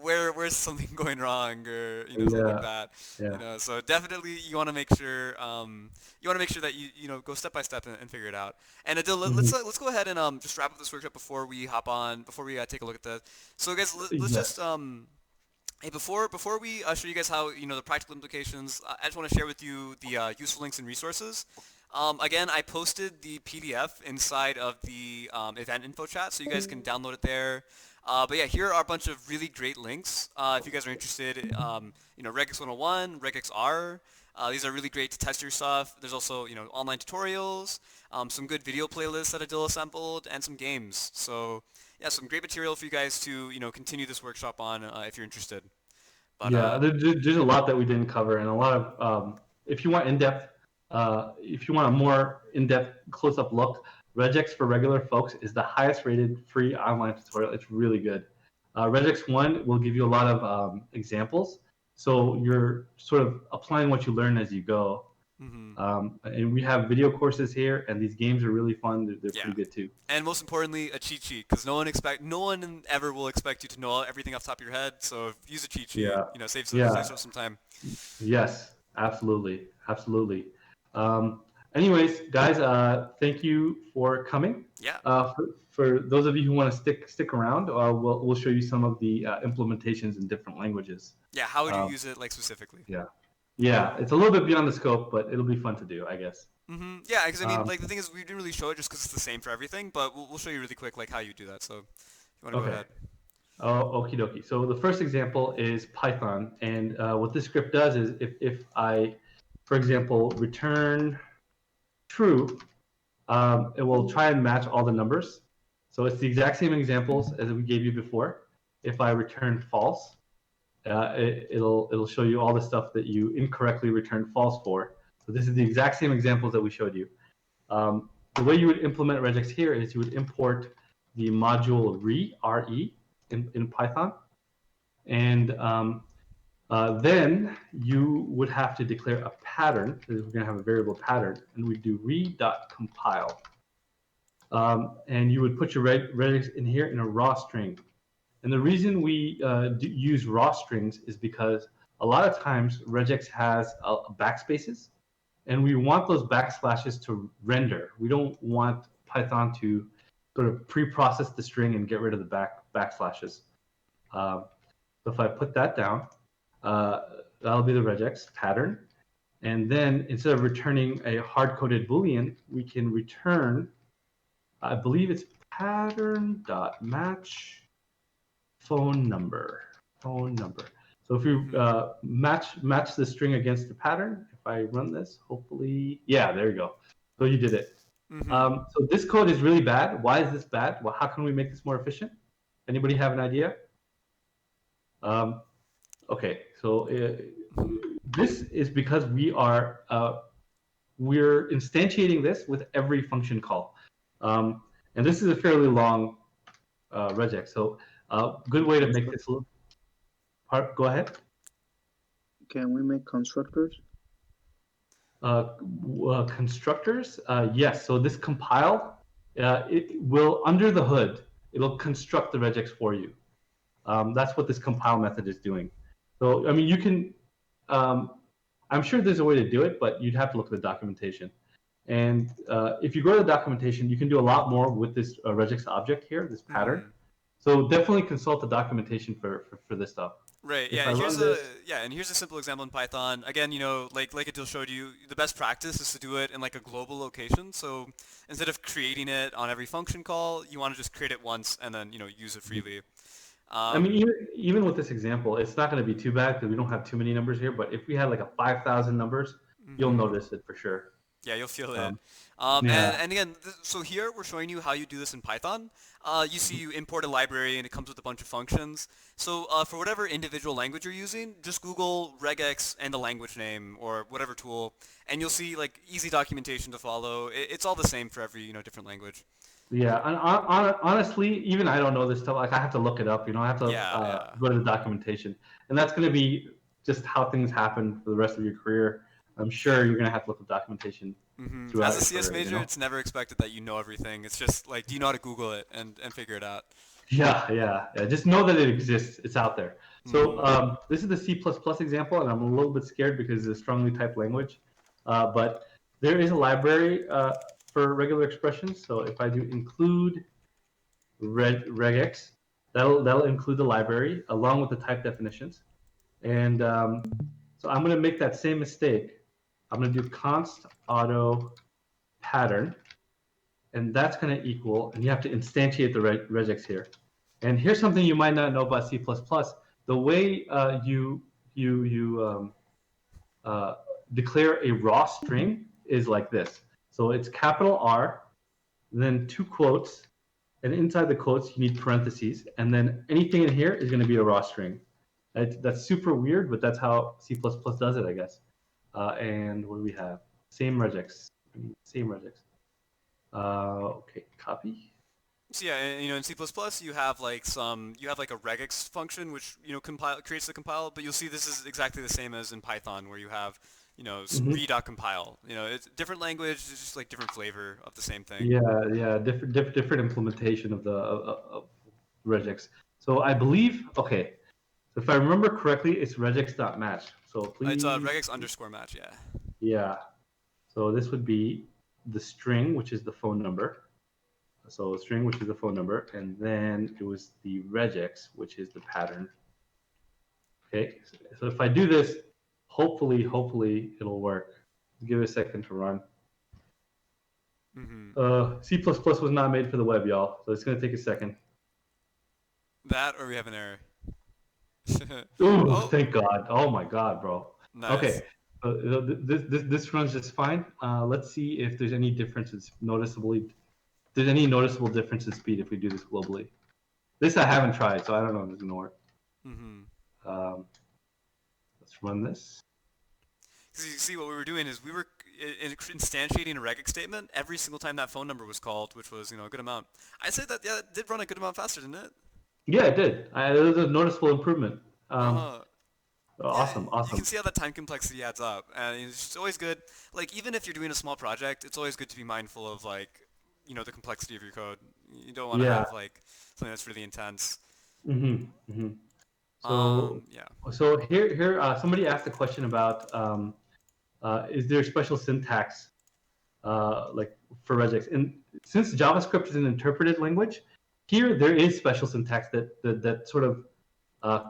B: where's something going wrong, or something like that.
A: Yeah.
B: So definitely you want to make sure that you go step by step and figure it out. And Adil, let's go ahead and just wrap up this workshop before we take a look at that. So guys, let's just hey, before we show you guys how the practical implications, I just want to share with you the useful links and resources. Again, I posted the PDF inside of the event info chat, so you guys can download it there. But yeah, here are a bunch of really great links if you guys are interested. Regex 101, Regex R. These are really great to test your stuff. There's also online tutorials, some good video playlists that Adil assembled, and some games. So yeah, some great material for you guys to continue this workshop on if you're interested. But,
A: yeah, there's a lot that we didn't cover, and a lot of if you want if you want a more in-depth, close-up look, Regex for regular folks is the highest-rated free online tutorial. It's really good. Regex 1 will give you a lot of examples, so you're sort of applying what you learn as you go. And we have video courses here, and these games are really fun. They're pretty good too.
B: And most importantly, a cheat sheet, because no one ever will expect you to know everything off the top of your head. So use a cheat sheet. Save some time. Yes,
A: absolutely. Anyways, guys, thank you for coming.
B: Yeah.
A: For those of you who want to stick around, we'll show you some of the implementations in different languages.
B: Yeah. How would you use it, like, specifically?
A: Yeah, it's a little bit beyond the scope, but it'll be fun to do, I guess.
B: Yeah, because I mean, like, the thing is, we didn't really show it just because it's the same for everything, but we'll show you really quick, like, how you do that. So, if you want to go ahead.
A: Oh, okie dokie. So the first example is Python, and what this script does is if I, for example, return true, it will try and match all the numbers. So it's the exact same examples as we gave you before. If I return false, it'll show you all the stuff that you incorrectly returned false for. So this is the exact same examples that we showed you. The way you would implement regex here is you would import the module re in Python, and Then you would have to declare a pattern, because we're going to have a variable pattern, and we do read.compile. And you would put your regex in here in a raw string. And the reason we use raw strings is because a lot of times regex has backspaces, and we want those backslashes to render. We don't want Python to sort of pre-process the string and get rid of the backslashes. So if I put that down, that'll be the regex pattern. And then instead of returning a hard-coded Boolean, we can return, I believe it's pattern.match phone number. So if you match the string against the pattern, if I run this, hopefully, yeah, there you go. So you did it. So this code is really bad. Why is this bad? Well, how can we make this more efficient? Anybody have an idea? Okay, so this is because we're instantiating this with every function call, and this is a fairly long regex. So good way to make this look. Go ahead.
F: Can we make constructors?
A: Constructors, yes. So this compile, it will, under the hood, it'll construct the regex for you. That's what this compile method is doing. So, I mean, you can, I'm sure there's a way to do it, but you'd have to look at the documentation. And if you go to the documentation, you can do a lot more with this regex object here, this pattern. So definitely consult the documentation for this stuff.
B: Right.
A: If
B: Yeah.
A: I
B: And
A: run
B: here's
A: this-
B: and here's a simple example in Python. Again, you know, like Adil showed you, the best practice is to do it in like a global location. So instead of creating it on every function call, you want to just create it once and then use it freely.
A: I mean, even with this example, it's not going to be too bad because we don't have too many numbers here. But if we had like a 5,000 numbers, you'll notice it for sure.
B: Yeah, you'll feel it.
A: Yeah.
B: And again, so here we're showing you how you do this in Python. You see you import a library and it comes with a bunch of functions. So for whatever individual language you're using, just Google regex and the language name or whatever tool, and you'll see like easy documentation to follow. It's all the same for every different language.
A: Yeah, and honestly, even I don't know this stuff. Like I have to look it up. I have to go to the documentation, and that's going to be just how things happen for the rest of your career. I'm sure you're going to have to look at documentation.
B: As a CS major, it's never expected that you know everything. It's just like, do you know how to Google it and figure it out?
A: Yeah. Just know that it exists. It's out there. So this is the C++ example, and I'm a little bit scared because it's a strongly typed language. But there is a library for regular expressions. So if I do include regex, that'll include the library along with the type definitions. And so I'm going to make that same mistake. I'm going to do const auto pattern, and that's going to equal, and you have to instantiate the regex here. And here's something you might not know about C++. The way you declare a raw string is like this. So it's capital R, then 2 quotes, and inside the quotes you need parentheses, and then anything in here is going to be a raw string. That's super weird, but that's how C++ does it, I guess. And what do we have? Same regex. Okay, copy.
B: So yeah, in C++ you have like a regex function which creates the compile, but you'll see this is exactly the same as in Python where you have read.compile. It's different language, it's just like different flavor of the same thing.
A: Yeah, different implementation of the of regex. So I believe, okay, so if I remember correctly, it's regex.match. So please.
B: It's regex_match, yeah.
A: Yeah. So this would be the string, which is the phone number. So string, which is the phone number, and then it was the regex, which is the pattern. Okay. So if I do this, hopefully it'll work. Give it a second to run. C++ was not made for the web, y'all. So it's going to take a second.
B: That or we have an error.
A: Ooh, thank God. Oh my God, bro.
B: Nice.
A: Okay. This runs just fine. Let's see if there's any differences There's any noticeable difference in speed if we do this globally. This I haven't tried, so I don't know if it's going to work. Let's run this.
B: So you see what we were doing is we were instantiating a regex statement every single time that phone number was called, which was a good amount. I'd say that it did run a good amount faster, didn't it?
A: Yeah, it did. There was a noticeable improvement.
B: Yeah,
A: Awesome,
B: you can
A: awesome.
B: see how that time complexity adds up, and it's always good. Like even if you're doing a small project, it's always good to be mindful of like, the complexity of your code. You don't want to
A: Yeah.
B: have like something that's really intense.
A: Mm-hmm. So,
B: Yeah.
A: somebody asked a question about is there special syntax like for regex? And since JavaScript is an interpreted language, here there is special syntax that sort of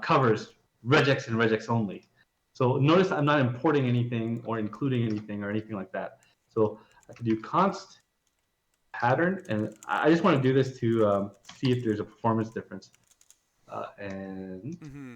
A: covers regex and regex only. So notice I'm not importing anything or including anything or anything like that. So I can do const pattern, and I just want to do this to see if there's a performance difference. And
B: hmm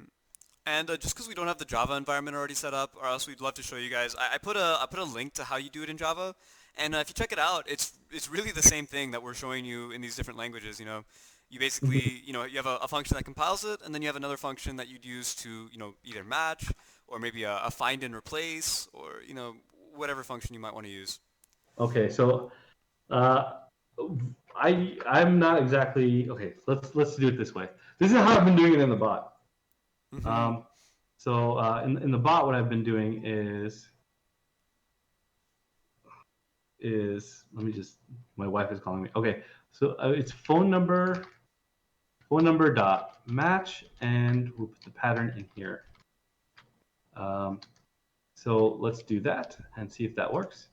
B: And just because we don't have the Java environment already set up, or else we'd love to show you guys. I put a link to how you do it in Java, and if you check it out, it's really the same thing that we're showing you in these different languages. You basically you have a function that compiles it, and then you have another function that you'd use to either match or maybe a find and replace or whatever function you might want to use.
A: okay, so uh, I'm not exactly okay. Let's do it this way. This is how I've been doing it in the bot.
B: hmm
A: Um, so in the bot, what I've been doing is let me just my wife is calling me. Okay, so it's phone number dot match, and we'll put the pattern in here. So let's do that and see if that works.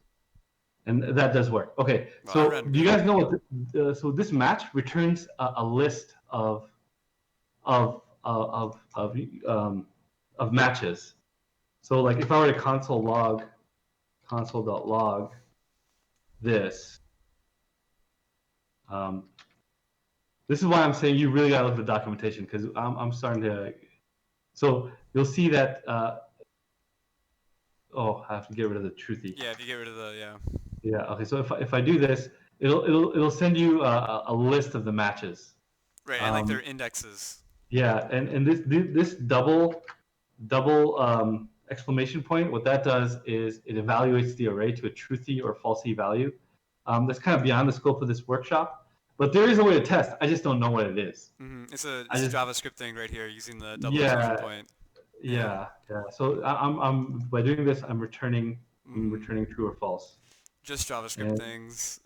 A: And that does work. Okay,
B: Well, I
A: so
B: ran
A: do you
B: good.
A: guys know what? So this match returns a list of matches. So like if I were to console.log this, um, this is why I'm saying you really gotta look at the documentation, because I'm starting to. So you'll see that. Oh, I have to get rid of the truthy.
B: Yeah, if you get rid of the
A: Yeah. Okay. So if I do this, it'll send you a list of the matches.
B: right, and like their
A: Um,
B: indexes.
A: yeah, and this double exclamation point, what that does is it evaluates the array to a truthy or falsy value. That's kind of beyond the scope of this workshop, but there is a way to test. I just don't know what it is.
B: It's a
A: I
B: it's a
A: just
B: JavaScript thing right here using the double exclamation
A: yeah
B: point. Yeah.
A: yeah. So I'm by doing this, I'm returning
B: Mm,
A: true or false.
B: just JavaScript
A: And
B: things.